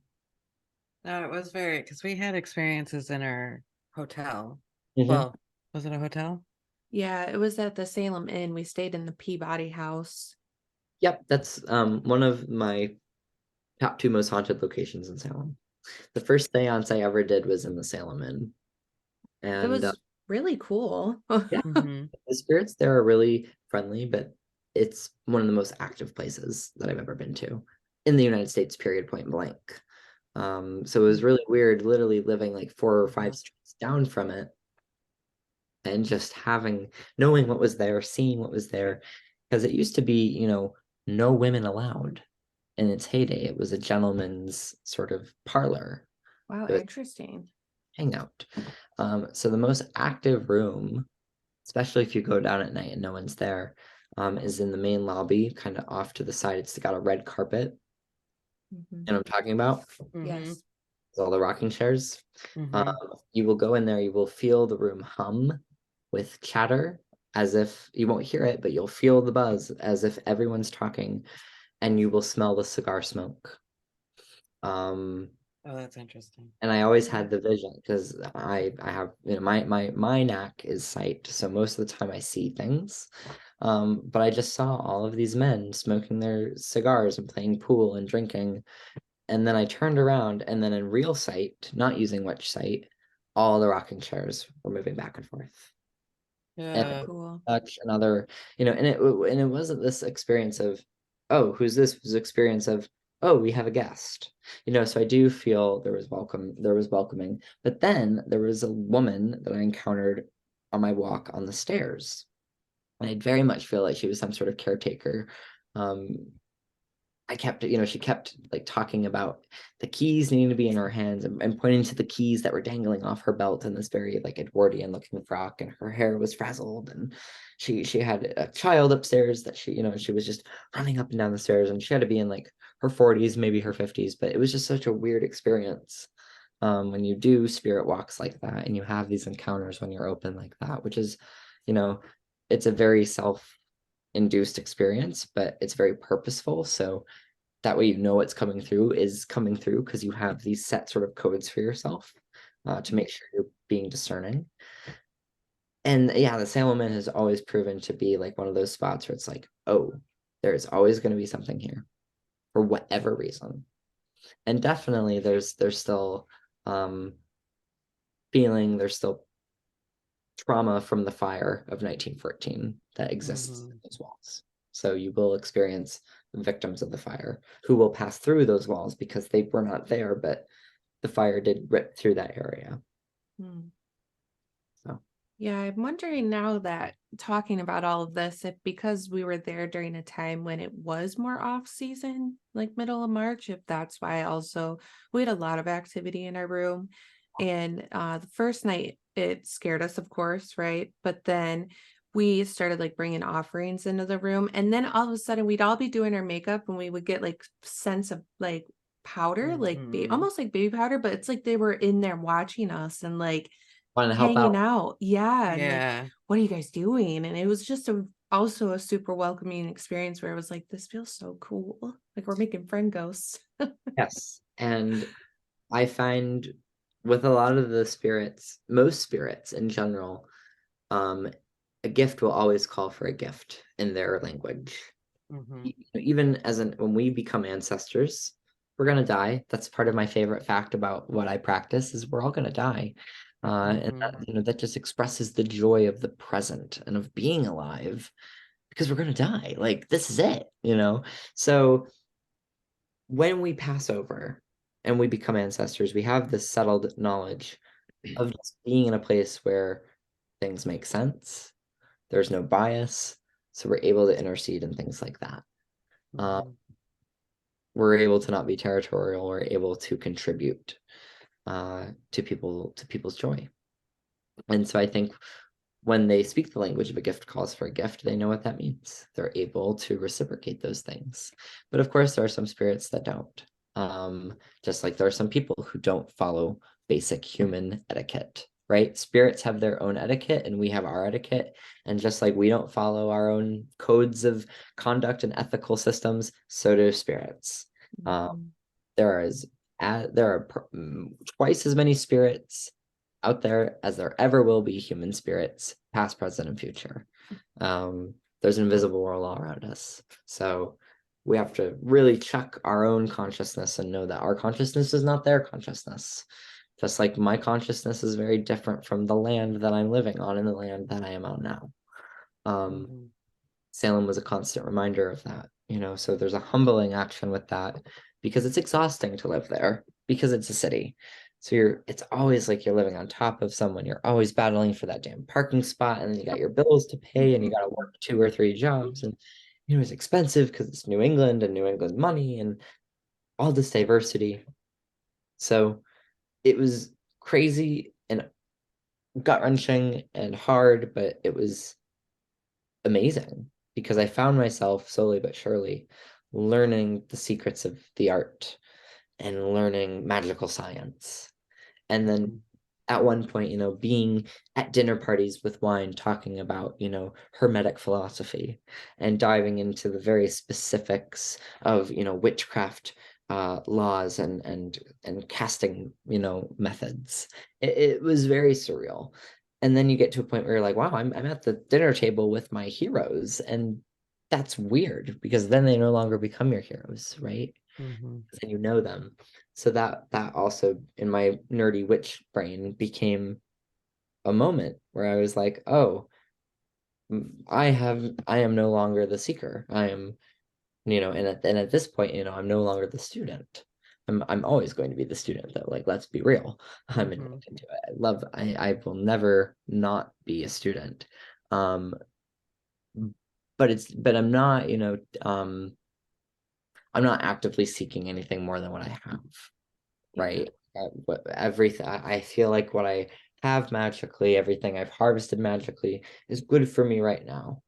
S2: No, it was very, because we had experiences in our hotel.
S3: Mhm.
S2: Well, was it a hotel?
S1: Yeah, it was at the Salem Inn. We stayed in the Peabody House.
S3: Yep, that's one of my top two most haunted locations in Salem. The first seance I ever did was in the Salem Inn.
S1: It
S3: And
S1: was really cool.
S3: yeah,
S2: Mm-hmm.
S3: the spirits there are really friendly, but it's one of the most active places that I've ever been to in the United States, period, point blank. So it was really weird, literally living like 4 or 5 streets down from it and just knowing what was there, seeing what was there, because it used to be, no women allowed. In its heyday, it was a gentleman's sort of parlor.
S1: Wow,
S3: It was
S1: interesting.
S3: hangout. So the most active room, especially if you go down at night and no one's there, is in the main lobby, kind of off to the side. It's got a red carpet.
S1: Mhm.
S3: And I'm talking about
S1: Yes.
S3: all the rocking chairs.
S2: Mm-hmm.
S3: You will go in there, you will feel the room hum with chatter, as if you won't hear it, but you'll feel the buzz as if everyone's talking, and you will smell the cigar smoke.
S2: Oh, that's interesting.
S3: And I always had the vision because I have, my knack is sight, so most of the time I see things. But I just saw all of these men smoking their cigars and playing pool and drinking. And then I turned around, and then in real sight, not using witch sight, all the rocking chairs were moving back and forth. And
S2: Yeah.
S1: Cool.
S3: such another, and it wasn't this experience of, oh, who's this? It was experience of, oh, we have a guest. So I do feel there was welcoming. But then there was a woman that I encountered on my walk on the stairs. And I very much feel like she was some sort of caretaker. Um, I kept, she kept like talking about the keys needing to be in her hands and pointing to the keys that were dangling off her belt in this very like Edwardian looking frock, and her hair was frazzled, and she had a child upstairs that she was just running up and down the stairs, and she had to be in like her 40s, maybe her 50s, but it was just such a weird experience when you do spirit walks like that and you have these encounters when you're open like that, which is, you know, it's a very self-induced experience, but it's very purposeful. So that way what's coming through is coming through because you have these set sort of codes for yourself to make sure you're being discerning. And yeah, the Salem Inn has always proven to be like one of those spots where it's like, oh, there's always going to be something here for whatever reason. And definitely there's still um there's still trauma from the fire of 1914 that exists in those walls. So you will experience victims of the fire who will pass through those walls because they were not there, but the fire did rip through that area.
S1: Hmm.
S3: So
S1: Yeah, I'm wondering now that talking about all of this, if because we were there during a time when it was more off season, like middle of March, if that's why also we had a lot of activity in our room. And the first night it scared us, of course, right? But then we started like bringing offerings into the room, and then all of a sudden we'd all be doing our makeup, and we would get like sense of like powder, like almost like baby powder, but it's like they were in there watching us and like
S3: wanted to help
S1: hanging
S3: out.
S1: out. Yeah. And like,
S2: Yeah.
S1: what are you guys doing? And it was just also a super welcoming experience where it was like, this feels so cool. Like we're making friend ghosts.
S3: Yes. And I find with a lot of the spirits, most spirits in general, a gift will always call for a gift in their language. Even when we become ancestors, we're gonna die. That's part of my favorite fact about what I practice is we're all gonna die. And that, that just expresses the joy of the present and of being alive because we're gonna die. Like this is it, So when we pass over and we become ancestors, we have this settled knowledge of just being in a place where things make sense. There's no bias, so we're able to intercede and things like that. We're able to not be territorial. We're able to contribute to people's joy. And so I think when they speak the language of a gift calls for a gift, they know what that means. They're able to reciprocate those things. But of course, there are some spirits that don't. Just like there are some people who don't follow basic human etiquette, right? Spirits have their own etiquette and we have our etiquette. And just like we don't follow our own codes of conduct and ethical systems, so do spirits. There are twice as many spirits out there as there ever will be human spirits, past, present, and future. There's an invisible world all around us. So we have to really check our own consciousness and know that our consciousness is not their consciousness. Just like my consciousness is very different from the land that I'm living on and the land that I am on now. Salem was a constant reminder of that, so there's a humbling action with that because it's exhausting to live there because it's a city. So it's always like you're living on top of someone. You're always battling for that damn parking spot, and then you got your bills to pay, and you got to work 2 or 3 jobs, and it's expensive because it's New England and New England money and all this diversity. So it was crazy and gut-wrenching and hard, but it was amazing because I found myself slowly but surely learning the secrets of the art and learning magical science. And then at one point, being at dinner parties with wine, talking about, Hermetic philosophy and diving into the very specifics of, witchcraft laws and casting, methods. It was very surreal. And then you get to a point where you're like, wow, I'm at the dinner table with my heroes. And that's weird because then they no longer become your heroes, right? And you know them. So that also in my nerdy witch brain became a moment where I was like, oh, I am no longer the seeker. I am, and at this point, I'm no longer the student. I'm always going to be the student though. Like, let's be real. I'm into it. I will never not be a student. But I'm not, I'm not actively seeking anything more than what I have, right? Everything I feel like what I have magically, everything I've harvested magically is good for me right now.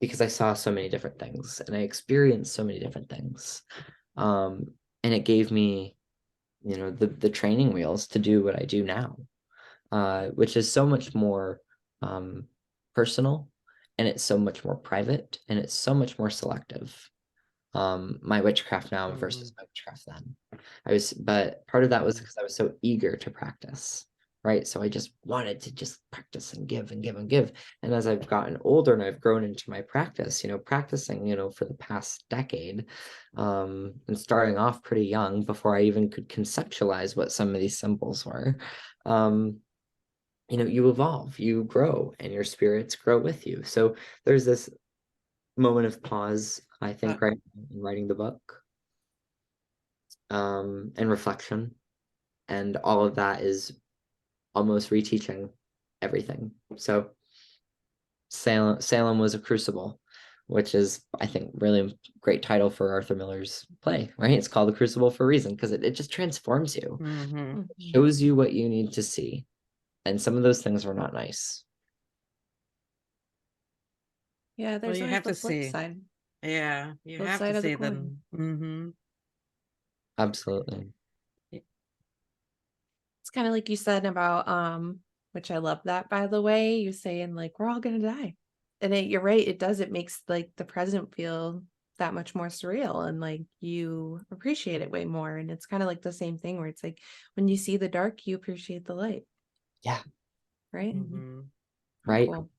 S3: Because I saw so many different things and I experienced so many different things. And it gave me, the training wheels to do what I do now, which is so much more personal and it's so much more private and it's so much more selective. My witchcraft now versus my witchcraft then. But part of that was because I was so eager to practice, right? So I just wanted to just practice and give and give and give. And as I've gotten older and I've grown into my practice, practicing, for the past decade, and starting off pretty young before I even could conceptualize what some of these symbols were, you evolve, you grow, and your spirits grow with you. So there's this moment of pause, I think, right in writing the book, and reflection, and all of that is almost reteaching everything. So Salem was a crucible, which is, I think, really great title for Arthur Miller's play, right? It's called The Crucible for a reason because it just transforms you. It shows you what you need to see, and some of those things are not nice.
S1: Yeah, there's
S2: you
S1: always
S2: have
S1: the
S2: to
S1: flip
S2: see.
S1: side.
S2: Yeah, you
S1: Flip
S2: have
S1: side
S2: to
S1: of the
S2: see
S1: coin.
S2: them.
S3: Absolutely.
S1: It's kind of like you said about which I love that, by the way, you saying like we're all gonna die. And you're right, it does. It makes like the present feel that much more surreal, and like you appreciate it way more. And it's kind of like the same thing where it's like when you see the dark, you appreciate the light.
S3: Yeah.
S1: Right.
S3: Right.
S1: Cool.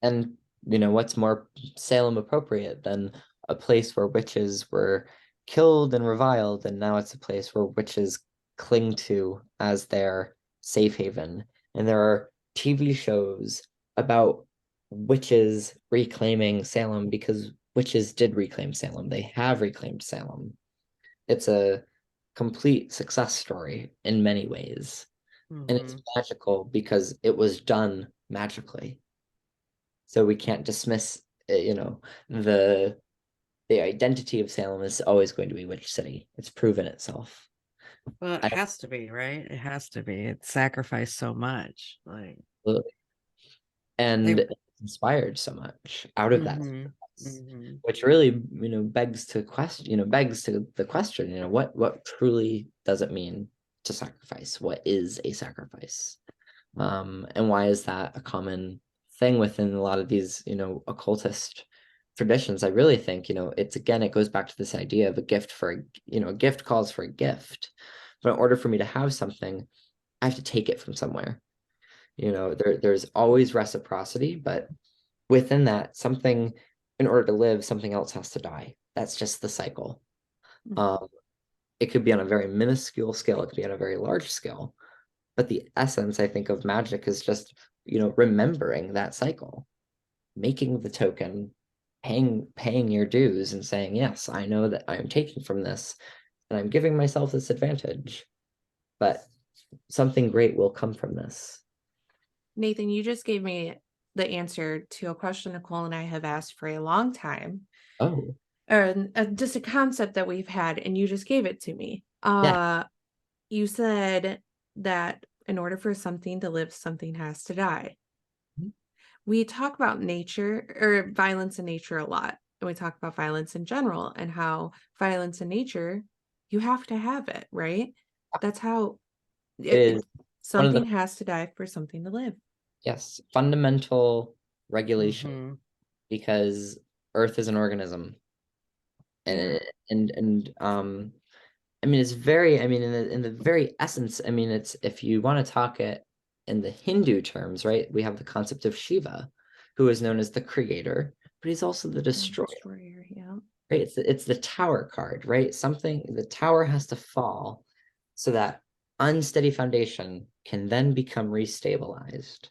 S3: And what's more Salem appropriate than a place where witches were killed and reviled, and now it's a place where witches cling to as their safe haven. And there are TV shows about witches reclaiming Salem because witches did reclaim Salem. They have reclaimed Salem. It's a complete success story in many ways. And it's magical because it was done magically. So we can't dismiss, the identity of Salem is always going to be Witch City. It's proven itself.
S2: Well, it has to be, right? It has to be. It sacrificed so much. Like,
S3: and
S2: they,
S3: it's inspired so much out of that sacrifice,
S2: mm-hmm.
S3: which really, begs to the question, what truly does it mean to sacrifice? What is a sacrifice? And why is that a common thing within a lot of these, occultist traditions? I really think, it goes back to this idea of a gift a gift calls for a gift. But in order for me to have something, I have to take it from somewhere. There's always reciprocity, but within that, something, in order to live, something else has to die. That's just the cycle. It could be on a very minuscule scale, it could be on a very large scale. But the essence, I think, of magic is just, remembering that cycle, making the token, paying your dues and saying, yes, I know that I'm taking from this and I'm giving myself this advantage, but something great will come from this.
S1: Nathan, you just gave me the answer to a question Nicole and I have asked for a long time.
S3: Oh.
S1: Or just a concept that we've had, and you just gave it to me.
S3: Yeah.
S1: You said that in order for something to live, something has to die. We talk about nature or violence in nature a lot. And we talk about violence in general and how violence in nature, you have to have it, right? That's how
S3: It is one of
S1: something
S3: the,
S1: has to die for something to live.
S3: yes, fundamental regulation, because Earth is an organism. And I mean, it's very, I mean, in the very essence, I mean, it's, if you want to talk it in the Hindu terms, right? We have the concept of Shiva, who is known as the creator, but he's also the destroyer.
S1: Yeah.
S3: Right? It's the tower card, right? The tower has to fall so that unsteady foundation can then become restabilized.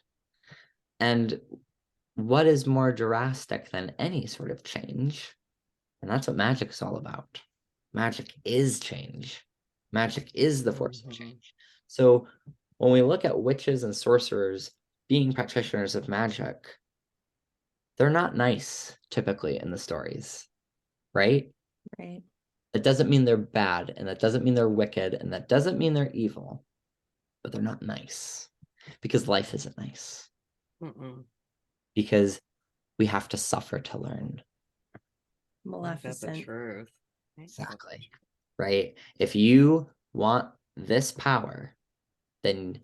S3: And what is more drastic than any sort of change? And that's what magic is all about. Magic is change. Magic is the force of change. So when we look at witches and sorcerers being practitioners of magic, they're not nice typically in the stories, right?
S1: Right.
S3: That doesn't mean they're bad, and that doesn't mean they're wicked, and that doesn't mean they're evil, but they're not nice because life isn't nice. Because we have to suffer to learn.
S1: Maleficent.
S2: That's the truth.
S3: Exactly. Right? If you want this power, then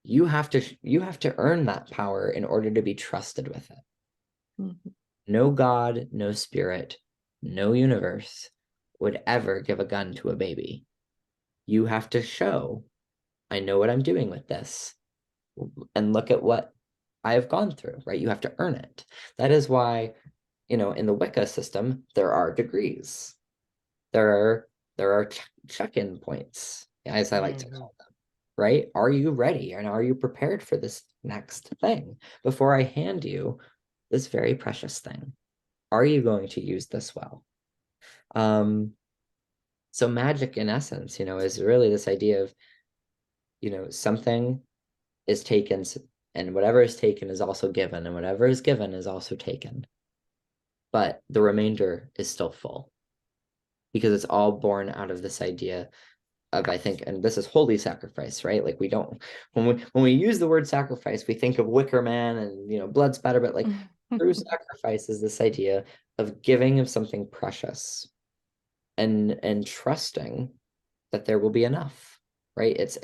S3: you have to earn that power in order to be trusted with it. No God, no spirit, no universe would ever give a gun to a baby. You have to show, I know what I'm doing with this, and look at what I have gone through, right? You have to earn it. That is why, in the Wicca system, there are degrees. There are check-in points, as I like to call them, right? Are you ready and are you prepared for this next thing before I hand you this very precious thing? Are you going to use this well? So magic in essence, is really this idea of, something is taken and whatever is taken is also given, and whatever is given is also taken. But the remainder is still full because it's all born out of this idea of, I think, and this is holy sacrifice, right? Like we don't, when we use the word sacrifice, we think of Wicker Man and blood spatter, but like true sacrifice is this idea of giving of something precious and trusting that there will be enough, right? It's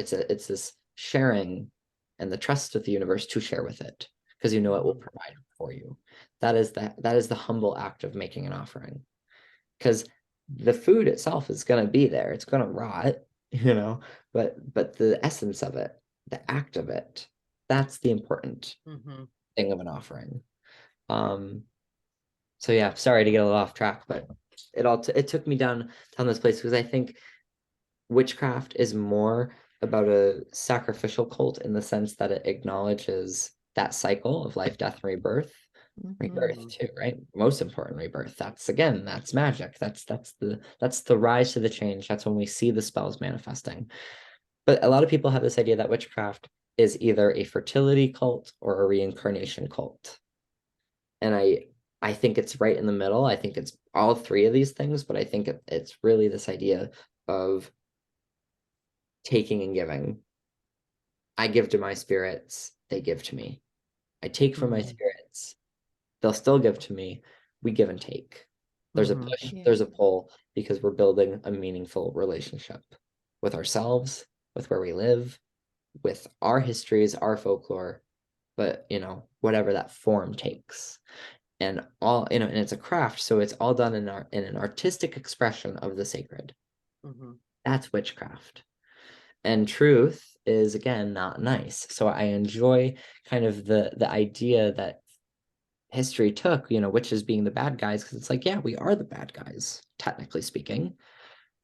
S3: this sharing and the trust of the universe to share with it because it will provide for you. That is the humble act of making an offering. because the food itself is going to be there. It's going to rot, but the essence of it, the act of it, that's the important thing of an offering. So yeah, sorry to get a little off track, but it took me down this place because I think witchcraft is more about a sacrificial cult in the sense that it acknowledges that cycle of life, death, and rebirth. Rebirth too, right? Most important, rebirth. That's magic. That's the rise to the change. That's when we see the spells manifesting. But a lot of people have this idea that witchcraft is either a fertility cult or a reincarnation cult. And I think it's right in the middle. I think it's all three of these things, but I think it's really this idea of taking and giving. I give to my spirits, they give to me. I take from my spirits, they'll still give to me. We give and take. There's a push, there's a pull, because we're building a meaningful relationship with ourselves, with where we live, with our histories, our folklore, but whatever that form takes. And and it's a craft, so it's all done in an artistic expression of the sacred. That's witchcraft. And truth is, again, not nice. So I enjoy kind of the idea that history took, witches being the bad guys, because it's like, yeah, we are the bad guys, technically speaking,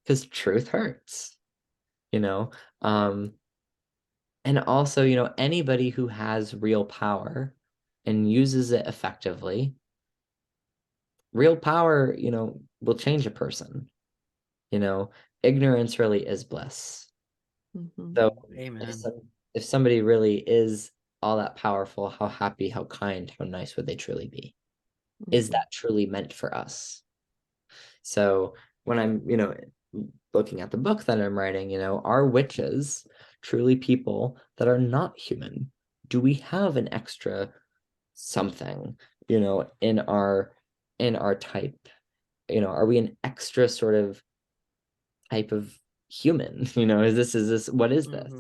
S3: because truth hurts, and also, anybody who has real power and uses it effectively, real power, will change a person. Ignorance really is bliss. So
S2: Amen.
S3: if somebody really is all that powerful, how happy, how kind, how nice would they truly be? Is that truly meant for us? So when I'm, looking at the book that I'm writing, are witches truly people that are not human? Do we have an extra something, in our type? Are we an extra sort of type of human? Is this what is this?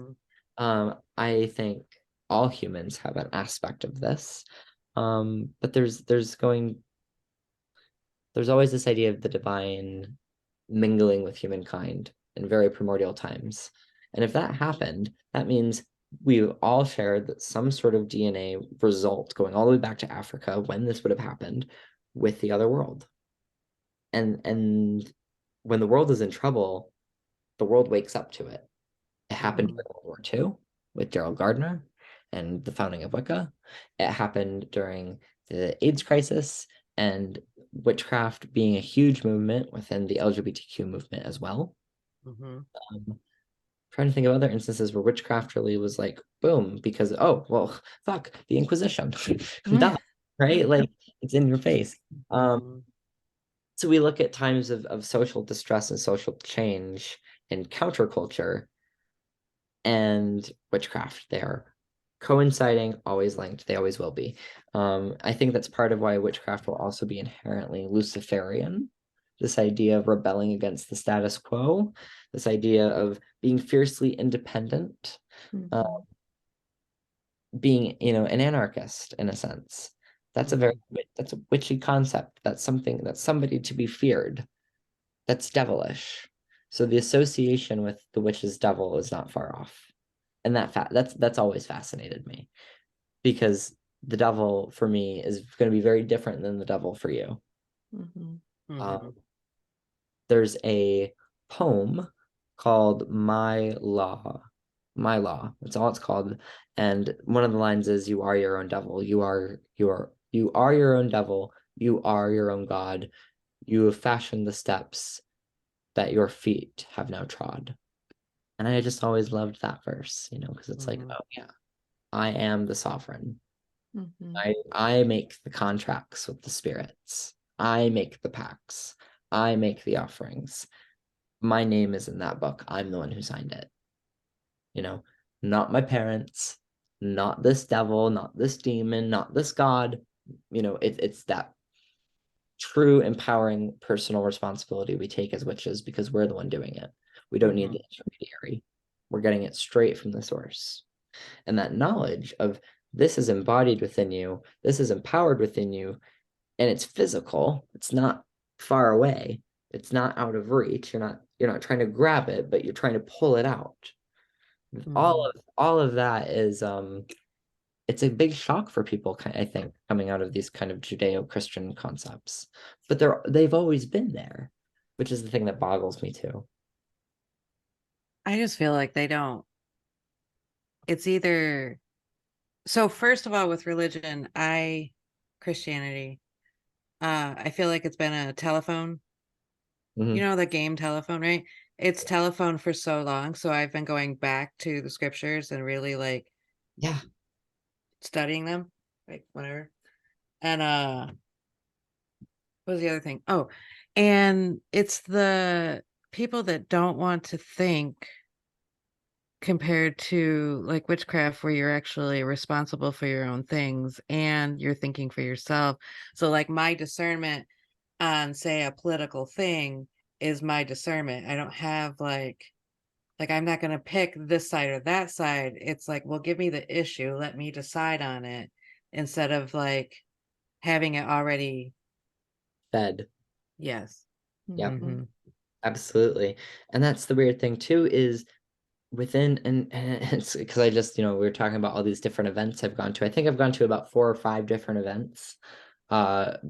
S3: I think all humans have an aspect of this. But there's always this idea of the divine mingling with humankind in very primordial times. And if that happened, that means we all shared some sort of DNA result going all the way back to Africa when this would have happened with the other world. And when the world is in trouble, the world wakes up to it. It happened during World War II with Gerald Gardner and the founding of Wicca. It happened during the AIDS crisis and witchcraft being a huge movement within the LGBTQ movement as well. Trying to think of other instances where witchcraft really was like, boom, because, oh, well, fuck, the Inquisition. Duh, right? Like, it's in your face. So we look at times of social distress and social change and counterculture and witchcraft. They're coinciding, always linked. They always will be. I think that's part of why witchcraft will also be inherently Luciferian. This idea of rebelling against the status quo, this idea of being fiercely independent, being, an anarchist in a sense. That's that's a witchy concept. That's somebody to be feared. That's devilish. So the association with the witch's devil is not far off. And that's always fascinated me, because the devil for me is going to be very different than the devil for you. There's a poem called My Law. That's all it's called. And one of the lines is, you are your own devil. You are your own devil. You are your own God. You have fashioned the steps that your feet have now trod. And I just always loved that verse, because it's like, oh yeah, I am the sovereign. I make the contracts with the spirits. I make the pacts. I make the offerings. My name is in that book. I'm the one who signed it. Not my parents, not this devil, not this demon, not this God. It's that true empowering personal responsibility we take as witches, because we're the one doing it. We don't need the intermediary. We're getting it straight from the source. And that knowledge of this is embodied within you, this is empowered within you, and it's physical, it's not far away. It's not out of reach. You're not trying to grab it, but you're trying to pull it out. All of that is it's a big shock for people, I think, coming out of these kind of Judeo-Christian concepts. But they've always been there, which is the thing that boggles me too.
S2: I just feel like they don't. It's either, so first of all, with religion, Christianity, I feel like it's been a telephone,
S3: Mhm.
S2: the game telephone, right? It's telephone for so long. So I've been going back to the scriptures and really like
S3: Yeah.
S2: studying them, like whatever. And what was the other thing? Oh, and it's the people that don't want to think compared to like witchcraft where you're actually responsible for your own things and you're thinking for yourself. So like my discernment on say a political thing is my discernment. I don't have like I'm not going to pick this side or that side. It's like, well, give me the issue, let me decide on it instead of like having it already.
S3: Fed.
S2: Yes.
S3: Yep.
S2: Mm-hmm.
S3: Absolutely. And that's the weird thing too, is within, and it's because I just, we were talking about all these different events I've gone to. I think I've gone to about 4 or 5 different events that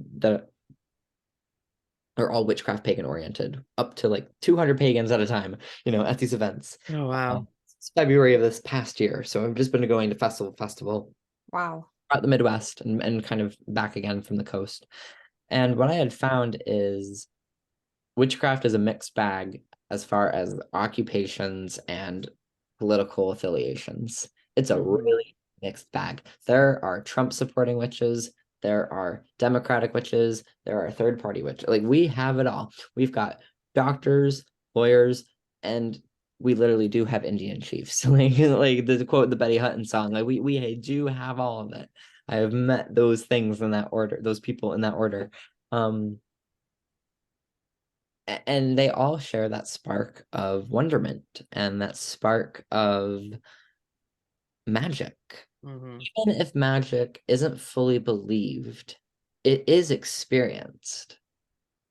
S3: are all witchcraft pagan oriented, up to like 200 pagans at a time, at these events.
S2: Oh wow.
S3: It's February of this past year. So I've just been going to festival
S1: Wow.
S3: out the Midwest and kind of back again from the coast. And what I had found is witchcraft is a mixed bag as far as occupations and political affiliations. It's a really mixed bag. There are Trump supporting witches, there are Democratic witches, there are third party witches. Like we have it all. We've got doctors, lawyers, and we literally do have Indian chiefs. like the quote the Betty Hutton song. Like we do have all of it. I have met those things in that order, those people in that order. And they all share that spark of wonderment and that spark of magic. Even if magic isn't fully believed, it is experienced.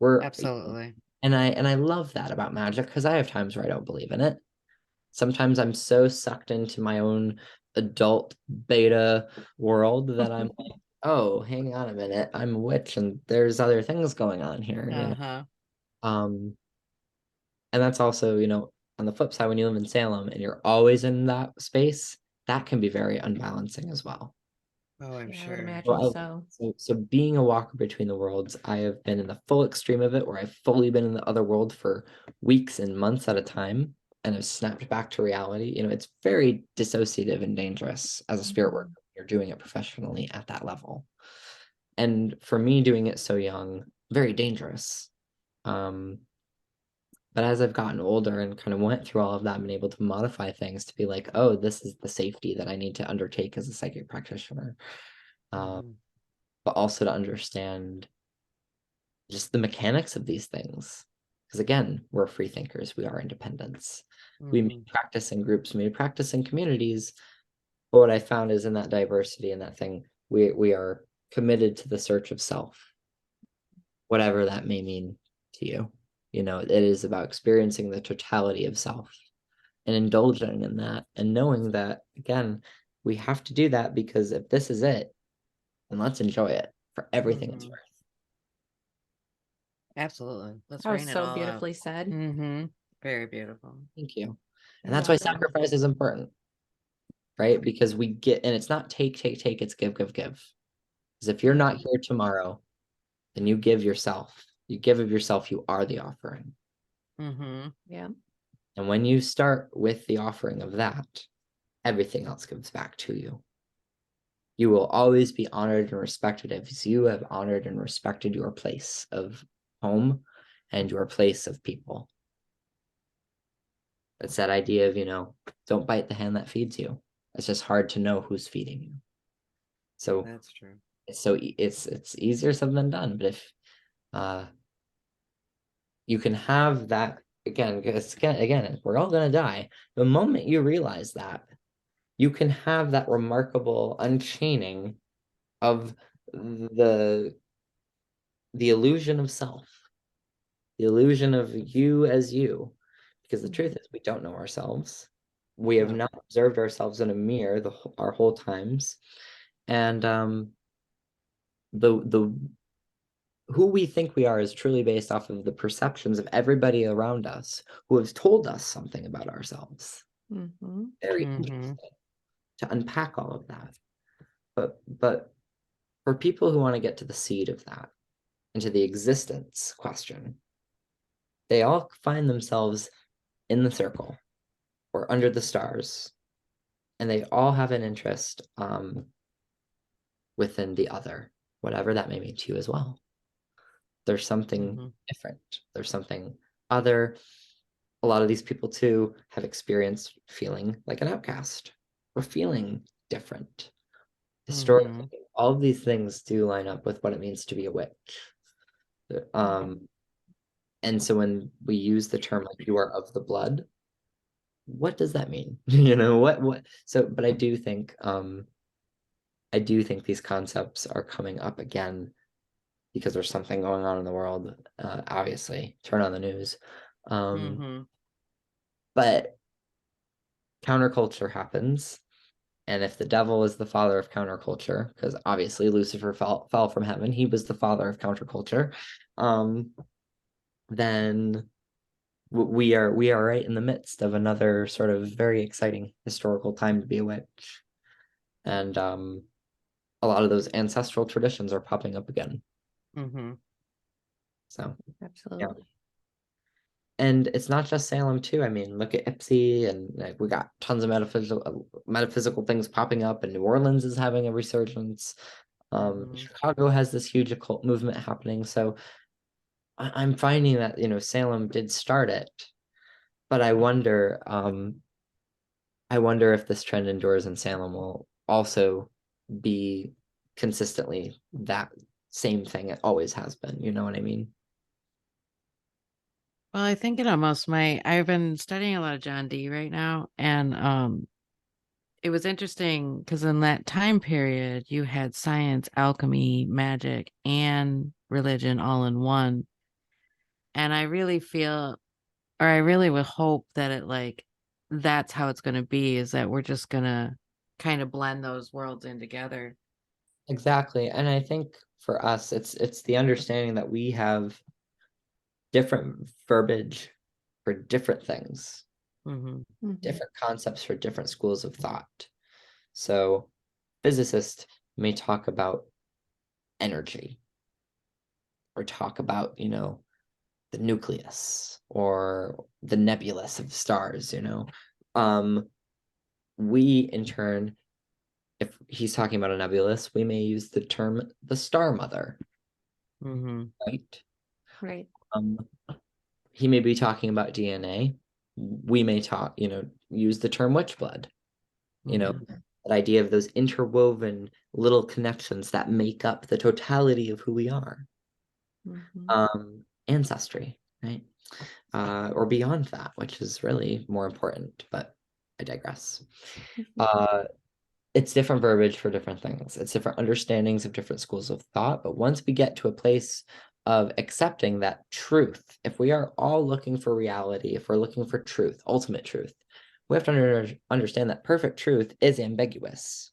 S2: Absolutely.
S3: And I love that about magic because I have times where I don't believe in it. Sometimes I'm so sucked into my own adult beta world that I'm like, oh, hang on a minute, I'm a witch and there's other things going on here. Um, And that's also, on the flip side, when you live in Salem and you're always in that space, that can be very unbalancing as well.
S2: Oh, I'm
S1: Yeah, I would
S2: sure.
S1: imagine so.
S3: So being a walker between the worlds, I have been in the full extreme of it, where I've fully been in the other world for weeks and months at a time, and have snapped back to reality. It's very dissociative and dangerous as a spirit worker. You're doing it professionally at that level. And for me, doing it so young, very dangerous. But as I've gotten older and kind of went through all of that, I've been able to modify things to be like, oh, this is the safety that I need to undertake as a psychic practitioner. But also to understand just the mechanics of these things. Because again, we're free thinkers, we are independents. We may practice in groups, we may practice in communities. But what I found is in that diversity and that thing, we are committed to the search of self, whatever that may mean to you. It is about experiencing the totality of self and indulging in that and knowing that, again, we have to do that because if this is it, then let's enjoy it for everything it's worth.
S2: Absolutely. Let's
S1: That was
S2: rain it
S1: so
S2: all out.
S1: beautifully said.
S2: Very beautiful.
S3: Thank you.
S1: You're
S3: And that's why
S1: welcome.
S3: sacrifice is important, right? Because we get, and it's not take, it's give. Because if you're not here tomorrow, then you give yourself. You give of yourself, you are the offering.
S1: Yeah.
S3: And when you start with the offering of that, everything else comes back to you. You will always be honored and respected if you have honored and respected your place of home and your place of people. It's that idea of, don't bite the hand that feeds you. It's just hard to know who's feeding you. So
S2: that's true.
S3: It's easier said than done, but if you can have that again, because again, we're all gonna die. The moment you realize that, you can have that remarkable unchaining of the illusion of self. the illusion of you as you. Because the truth is, we don't know ourselves. We have
S2: Yeah.
S3: not observed ourselves in a mirror our whole times. And the who we think we are is truly based off of the perceptions of everybody around us who has told us something about ourselves. Very interesting to unpack all of that. But for people who want to get to the seed of that, into the existence question, they all find themselves in the circle or under the stars, and they all have an interest within the other, whatever that may mean to you as well. There's something different. There's something other. A lot of these people too have experienced feeling like an outcast or feeling different. Historically, all of these things do line up with what it means to be a witch. And so when we use the term like you are of the blood, what does that mean? What so but I do think these concepts are coming up again because there's something going on in the world. Obviously, turn on the news. But counterculture happens. And if the devil is the father of counterculture, because obviously Lucifer fell from heaven, he was the father of counterculture, then we are right in the midst of another sort of very exciting historical time to be a witch. And a lot of those ancestral traditions are popping up again. So
S1: Absolutely.
S3: yeah. And it's not just Salem too. I mean, look at Ipsy, and like we got tons of metaphysical things popping up, and New Orleans is having a resurgence. Chicago has this huge occult movement happening. So I'm finding that, Salem did start it, but I wonder if this trend endures and Salem will also be consistently that same thing it always has been. You know what I mean?
S2: Well, I think it almost might. I've been studying a lot of John Dee right now, and it was interesting because in that time period, you had science, alchemy, magic, and religion all in one. And I really feel, or I really would hope that that's how it's going to be, is that we're just going to kind of blend those worlds in together.
S3: Exactly. And I think for us, it's the understanding that we have different verbiage for different things, different concepts for different schools of thought. So physicists may talk about energy or talk about, the nucleus or the nebulous of stars. We in turn, if he's talking about a nebulous, we may use the term the star mother, right?
S1: Right.
S3: He may be talking about DNA. We may use the term witch blood. That idea of those interwoven little connections that make up the totality of who we are. Ancestry, right? Or beyond that, which is really more important, but I digress. It's different verbiage for different things. It's different understandings of different schools of thought. But once we get to a place of accepting that truth, if we are all looking for reality, if we're looking for truth, ultimate truth, we have to understand that perfect truth is ambiguous.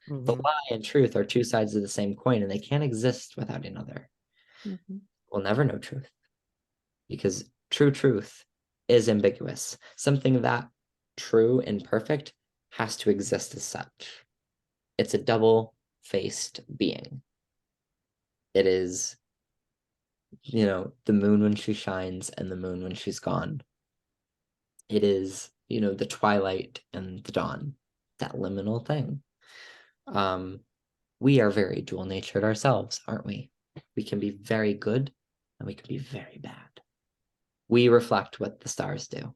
S3: The lie and truth are two sides of the same coin, and they can't exist without another. We'll never know truth because true truth is ambiguous. Something that true and perfect has to exist as such. It's a double-faced being. It is, the moon when she shines and the moon when she's gone. It is, the twilight and the dawn, that liminal thing. We are very dual-natured ourselves, aren't we? We can be very good and we can be very bad. We reflect what the stars do.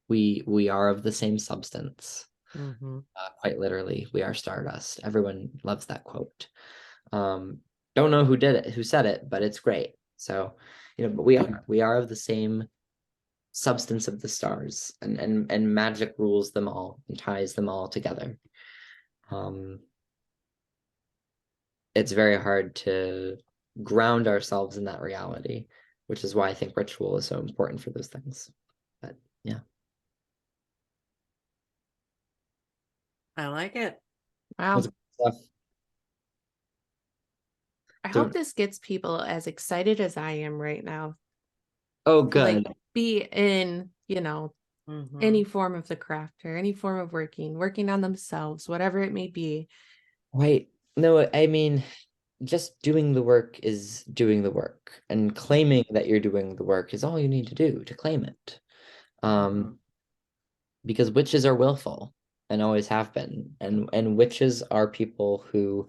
S3: We are of the same substance. Quite literally, we are stardust. Everyone loves that quote. Don't know who said it, but it's great. So, but we are of the same substance of the stars, and magic rules them all and ties them all together. It's very hard to ground ourselves in that reality which is why I think ritual is so important for those things. But yeah.
S2: I like it.
S1: Wow.
S3: Stuff.
S1: I
S3: So,
S1: hope this gets people as excited as I am right now.
S3: oh,
S1: To, like,
S3: good.
S1: be in, you know, any form of the craft or any form of working on themselves, whatever it may be.
S3: Right. No, I mean, just doing the work is doing the work, and claiming that you're doing the work is all you need to do to claim it. Because witches are willful and always have been, and witches are people who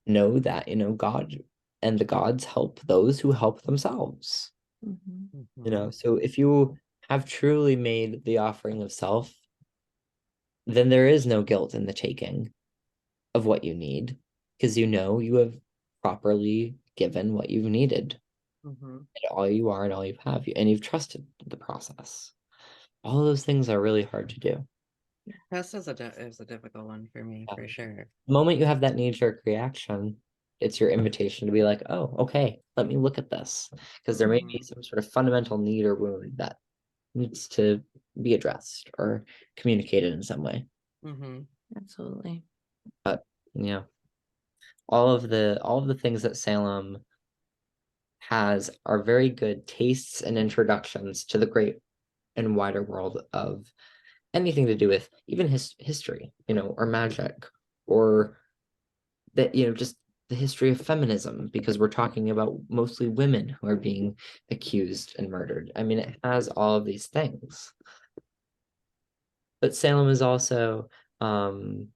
S3: know that, you know, God and the gods help those who help themselves. You know, so if you have truly made the offering of self, then there is no guilt in the taking of what you need, because you know you have properly given what you've needed. And all you are and all you have, and you've trusted the process. All of those things are really hard to do.
S2: This is a difficult one for me, for sure.
S3: The moment you have that knee-jerk reaction, it's your invitation to be like, oh, okay, let me look at this. Because there may be some sort of fundamental need or wound that needs to be addressed or communicated in some way.
S1: Absolutely.
S3: But yeah, all of the things that Salem has are very good tastes and introductions to the great and wider world of anything to do with even history, you know, or magic, or that, you know, just the history of feminism, because we're talking about mostly women who are being accused and murdered. I mean, it has all of these things. But Salem is also, I mean,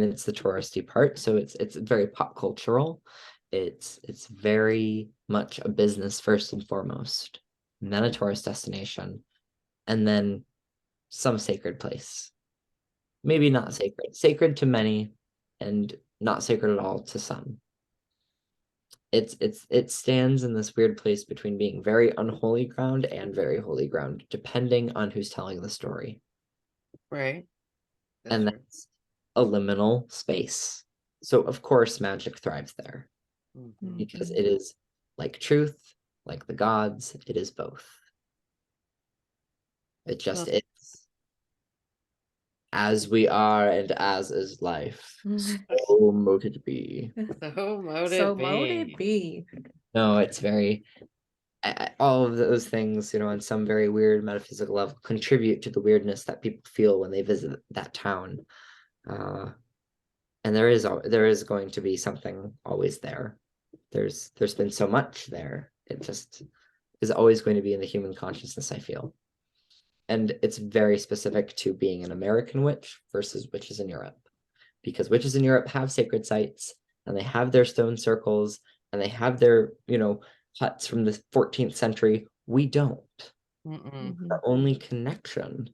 S3: it's the touristy part, so it's very pop cultural. It's very much a business first and foremost, and then a tourist destination, and then some sacred place. Maybe not sacred, sacred to many, and not sacred at all to some. It stands in this weird place between being very unholy ground and very holy ground, depending on who's telling the story.
S2: Right.
S3: And that's a liminal space. So of course magic thrives there, because it is like truth, like the gods, it is both. It just is. As we are and as is life, so mote it be.
S2: So mote
S1: So
S2: it
S1: mote it
S2: be.
S1: be.
S3: No, it's very, all of those things, you know, on some very weird metaphysical level, contribute to the weirdness that people feel when they visit that town. And there is going to be something always there. There's been so much there. It just is always going to be in the human consciousness, I feel. And it's very specific to being an American witch versus witches in Europe, because witches in Europe have sacred sites, and they have their stone circles, and they have their, you know, huts from the 14th century. We don't. Our only connection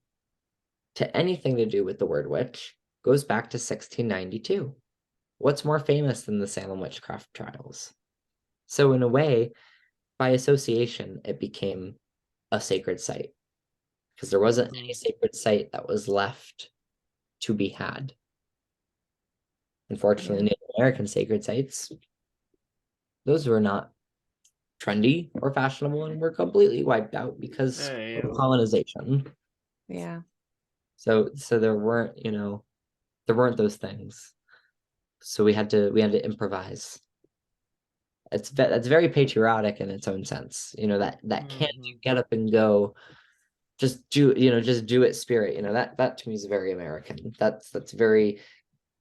S3: to anything to do with the word witch goes back to 1692. What's more famous than the Salem witchcraft trials? So in a way, by association, it became a sacred site, because there wasn't any sacred site that was left to be had. Unfortunately, Native American sacred sites, those were not trendy or fashionable, and were completely wiped out because of colonization.
S1: Yeah.
S3: So there weren't, you know, there weren't those things. So we had to improvise. That's very patriotic in its own sense. You know, that can't you get up and go, just do, you know, just do it spirit. You know, that to me is very American. That's very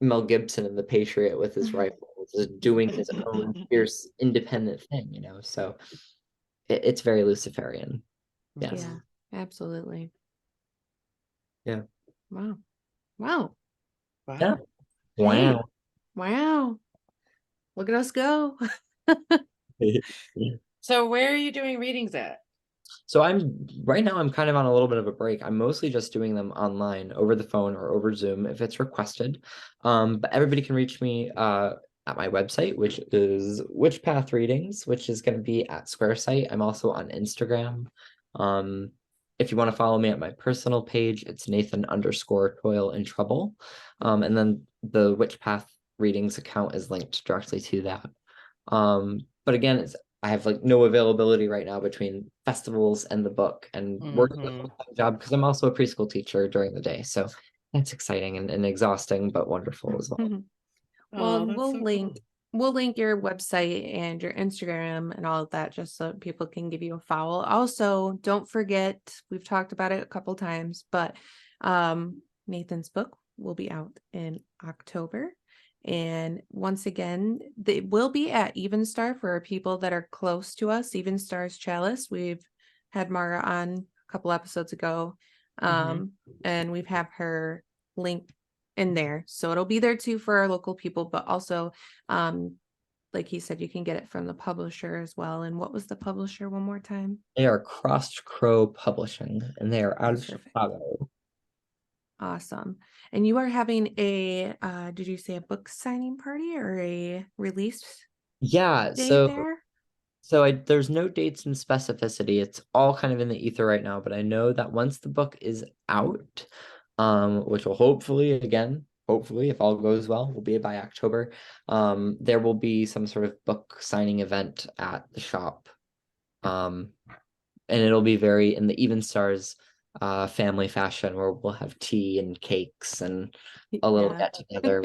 S3: Mel Gibson and the Patriot with his rifle, just doing his own fierce independent thing, you know. So it's very Luciferian. Yes.
S1: Yeah, absolutely.
S3: Yeah.
S1: Wow. Wow.
S3: Yeah.
S1: Hey.
S3: Wow.
S1: Wow. Look at us go.
S2: So where are you doing readings at?
S3: So right now I'm kind of on a little bit of a break. I'm mostly just doing them online over the phone or over Zoom if it's requested. But everybody can reach me at my website, which is witch-path-readings, which is going to be at Square.site. I'm also on Instagram. If you want to follow me at my personal page, it's Nathan_toil in trouble. And then the Witch Path Readings account is linked directly to that. But again, I have like no availability right now between festivals and the book and working a
S2: Mhm.
S3: full-time job because I'm also a preschool teacher during the day. So that's exciting and exhausting, but wonderful as well.
S1: Well,
S2: Oh, that's so cool.
S1: we'll link your website and your Instagram and all of that just so people can give you a follow. Also, don't forget, we've talked about it a couple times, but Nathan's book will be out in October. And once again, they will be at Evenstar for people that are close to us. Evenstar's Chalice. We've had Mara on a couple episodes ago. And we've have her link in there. So it'll be there too for our local people, but also like he said, you can get it from the publisher as well. And what was the publisher one more time?
S3: They are Crossed Crow Publishing, and they are out of
S1: Perfect.
S3: Chicago.
S1: Awesome. And you are having a did you say a book signing party or a release
S3: Yeah,
S1: date there?
S3: there's no dates and specificity. It's all kind of in the ether right now, but I know that once the book is out, which will hopefully, again, hopefully, if all goes well, will be by October. There will be some sort of book signing event at the shop. And it'll be very in the Even Stars family fashion where we'll have tea and cakes and a little
S1: Yeah.
S3: get together.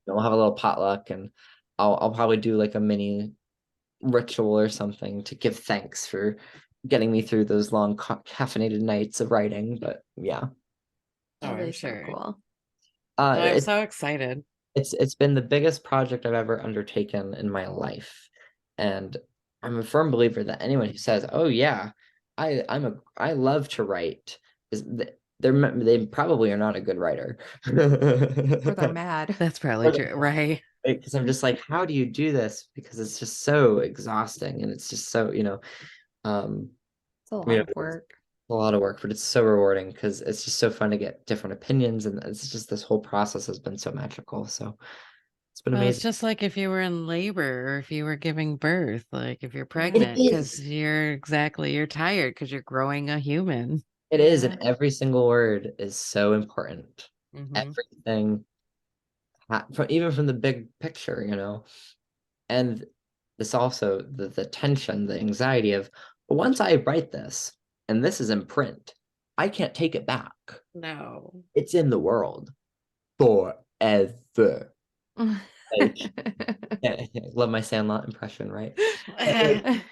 S3: We'll have a little potluck, and I'll probably do like a mini ritual or something to give thanks for getting me through those long caffeinated nights of writing. But yeah,
S2: Oh,
S1: That
S2: I'm
S1: is so
S2: sure.
S1: cool.
S2: Oh, I'm
S3: it's
S2: so excited.
S3: it's been the biggest project I've ever undertaken in my life, and I'm a firm believer that anyone who says, "Oh yeah, I love to write," they probably are not a good writer.
S1: Or they're mad.
S2: That's probably true, right?
S3: Because I'm just like, how do you do this? Because it's just so exhausting, and it's just so, um,
S1: It's a
S3: you know,
S1: lot of
S3: it's
S1: work.
S3: a lot of work, but it's so rewarding because it's just so fun to get different opinions, and it's just this whole process has been so magical. So it's been
S2: Well, it's
S3: amazing.
S2: just like if you were in labor or if you were giving birth, like if you're
S1: Yeah.
S3: It
S2: pregnant, because
S3: is.
S2: you're tired because you're growing a human.
S3: It is,
S1: Yeah.
S3: and every single word is so important.
S2: Mm-hmm.
S3: Everything, even from the big picture, and this also the tension, the anxiety of once I write this and this is in print, I can't take it back.
S2: No.
S3: It's in the world forever. Like, I love my Sandlot impression, right? Like,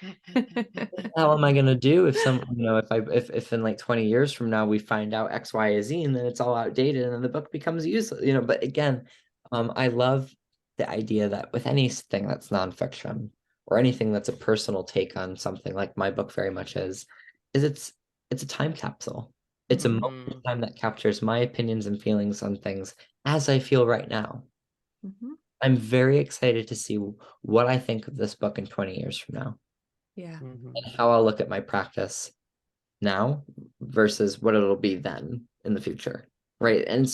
S3: how am I gonna do if if in like 20 years from now we find out X, Y, Z and then it's all outdated and then the book becomes useless, but again, I love the idea that with anything that's nonfiction or anything that's a personal take on something like my book very much is it's a time capsule. It's a moment
S2: Mhm.
S3: in time that captures my opinions and feelings on things as I feel right now.
S1: Mhm.
S3: I'm very excited to see what I think of this book in 20 years from now
S1: Yeah.
S2: Mhm.
S3: and how I'll look at my practice now versus what it'll be then in the future. Right. And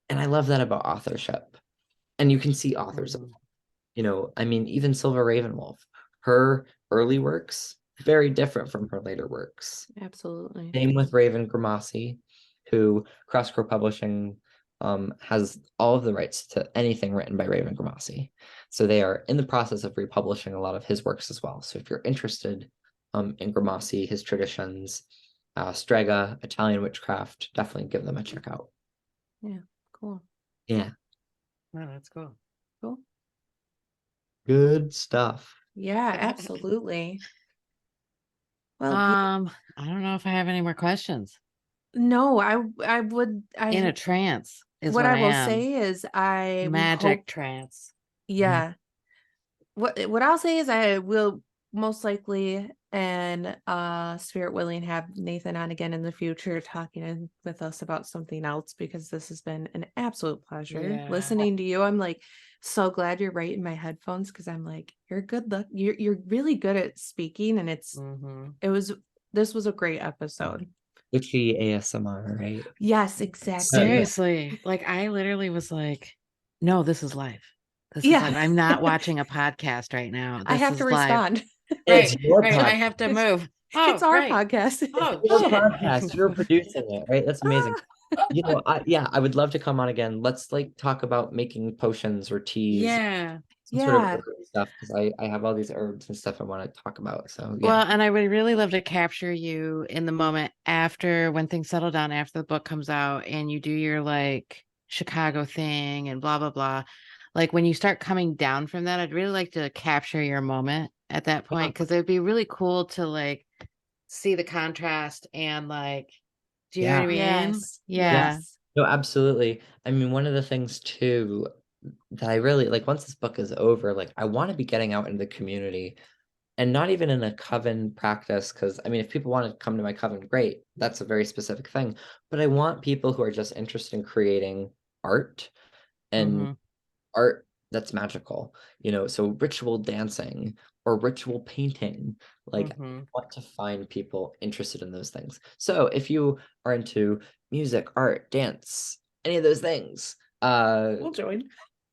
S3: and I love that about authorship. And you can see authors,
S2: Mhm.
S3: I mean, even Silva Ravenwolf, her early works, very different from her later works.
S1: Absolutely.
S3: Same with Raven Gramassi, who Crosscrow Publishing has all of the rights to anything written by Raven Gramassi. So they are in the process of republishing a lot of his works as well. So if you're interested in Gramassi, his traditions, Strega, Italian witchcraft, definitely give them a check out.
S1: Yeah. Cool.
S3: Yeah,
S2: Oh, that's cool.
S1: Cool.
S3: good stuff.
S1: Yeah, absolutely. Well,
S2: I don't know if I have any more questions.
S1: no, I would
S2: In
S1: I
S2: a trance is
S1: what
S2: what
S1: I
S2: I
S1: will
S2: am.
S1: say is we
S2: Magic
S1: hope,
S2: trance.
S1: yeah. What I'll say is I will most likely and spirit willing have Nathan on again in the future talking with us about something else because this has been an absolute pleasure
S2: Yeah.
S1: listening to you. I'm like so glad you're right in my headphones because I'm like you're good luck you're really good at speaking and
S2: Mm-hmm.
S1: this was a great episode.
S3: Witchy ASMR, right?
S1: Yes, exactly.
S2: Seriously. Like I literally was like, no, this is live. This is
S1: Yeah.
S2: live. I'm not watching a podcast right now.
S1: I
S2: This
S1: have to
S2: is live.
S1: respond.
S3: It's
S2: Right.
S3: your
S2: Right. I
S3: podcast.
S2: have to
S1: It's
S2: move.
S1: it's
S2: Oh,
S1: our
S2: right.
S1: podcast.
S2: Oh,
S3: Your
S2: shit.
S3: podcast. You're producing it, right? That's amazing. I would love to come on again. Let's like talk about making potions or teas,
S2: Yeah.
S3: some sort of
S1: Yeah.
S3: herb stuff, because I have all these herbs and stuff I want to talk about. So yeah.
S2: Well, and I would really love to capture you in the moment after when things settle down, after the book comes out and you do your like Chicago thing and blah, blah, blah. Like when you start coming down from that, I'd really like to capture your moment at that point because it'd be really cool to like see the contrast and like, do you know what
S3: Yeah.
S2: I mean?
S1: Yes.
S2: Yeah.
S1: Yes.
S3: No, absolutely. I mean, one of the things too that I really like once this book is over, like I want to be getting out into the community and not even in a coven practice. Because I mean, if people want to come to my coven, great. That's a very specific thing. But I want people who are just interested in creating art and
S2: Mm-hmm.
S3: art that's magical, so ritual dancing or ritual painting. Like, I
S2: Mm-hmm.
S3: want to find people interested in those things. So if you are into music, art, dance, any of those things,
S1: We'll join.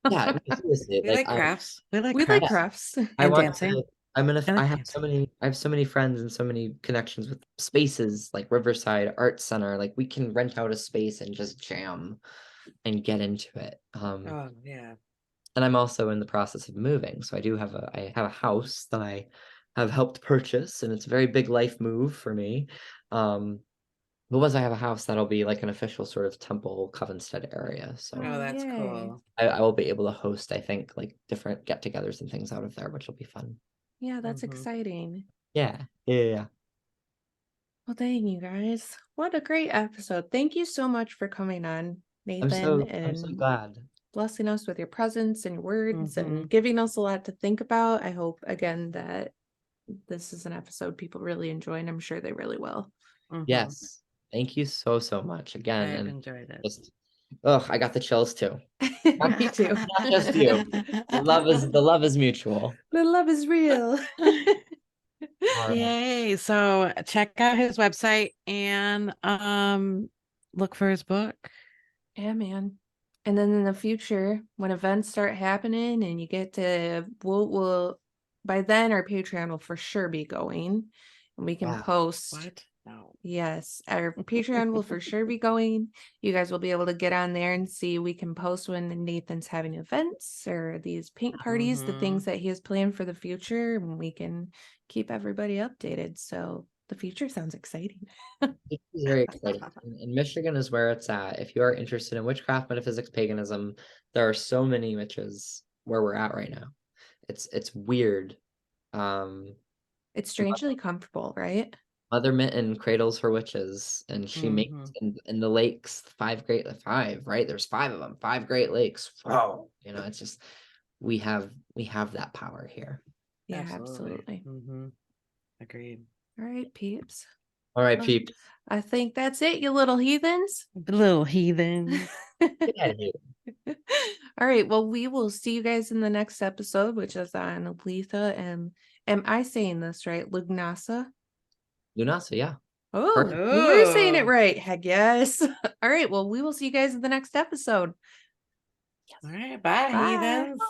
S3: yeah, no, seriously,
S2: We
S3: like
S2: like crafts. We like
S1: We like
S3: yeah,
S2: crafts
S1: crafts.
S3: I
S2: and
S3: want
S2: dancing.
S3: to.
S2: I like
S3: I have
S2: dancing.
S3: I have so many friends and so many connections with spaces like Riverside Art Center. Like we can rent out a space and just jam and get into it.
S2: Oh, yeah.
S3: And I'm also in the process of moving. So I have a house that I have helped purchase, and it's a very big life move for me. Um, but once I have a house, that'll be like an official sort of temple Covenstead area. So
S2: Oh,
S1: Oh,
S2: that's
S1: yay.
S2: cool.
S3: I will be able to host, I think, like different get-togethers and things out of there, which will be fun.
S1: Yeah, that's
S2: Mm-hmm.
S1: exciting.
S3: Yeah, yeah.
S1: Well, dang, you guys. What a great episode. Thank you so much for coming on,
S3: I'm
S1: Nathan,
S3: so
S1: and
S3: glad.
S1: blessing us with your presence and your words
S2: Mm-hmm.
S1: and giving us a lot to think about. I hope, again, that this is an episode people really enjoy, and I'm sure they really will.
S2: Mm-hmm.
S3: Yes. Thank you so much again.
S2: I've
S3: And
S2: enjoyed it.
S3: just, I got the chills too.
S1: Me too.
S3: Not just you. The love is mutual.
S1: The love is real.
S3: All right.
S2: Yay. So check out his website and look for his book.
S1: Yeah, man. And then in the future, when events start happening and you get to, we'll by then our Patreon will for sure be going, and we can
S3: Yeah.
S1: post.
S2: What? No.
S1: Yes, our Patreon will for sure be going. You guys will be able to get on there and see. We can post when Nathan's having events or these paint parties, the
S2: Mm-hmm.
S1: things that he has planned for the future, and we can keep everybody updated. So the future sounds exciting.
S3: This is very exciting. And Michigan is where it's at. If you are interested in witchcraft, metaphysics, paganism, there are so many witches where we're at right now. It's weird. Um,
S1: It's strangely comfortable, right?
S3: Mother Mitten cradles her witches, and she makes
S2: Mm-hmm.
S3: in the lakes five, right? There's five of them, five Great Lakes. Whoa, it's just we have that power here.
S1: Yeah,
S2: Absolutely.
S1: absolutely.
S2: Mm-hmm. Agreed.
S1: All right, peeps.
S3: All right,
S1: Well,
S3: peeps.
S1: I think that's it, you little heathens.
S2: The little heathen.
S3: Get out of here.
S1: All right. Well, we will see you guys in the next episode, which is on Letha and am I saying this right? Lugnasa.
S3: Lunasa, yeah.
S1: Oh,
S3: Perfect.
S1: we were saying it
S2: Oh.
S1: right. Heck yes. All right. Well, we will see you guys in the next episode.
S2: All right. Bye,
S1: Bye.
S2: heathens.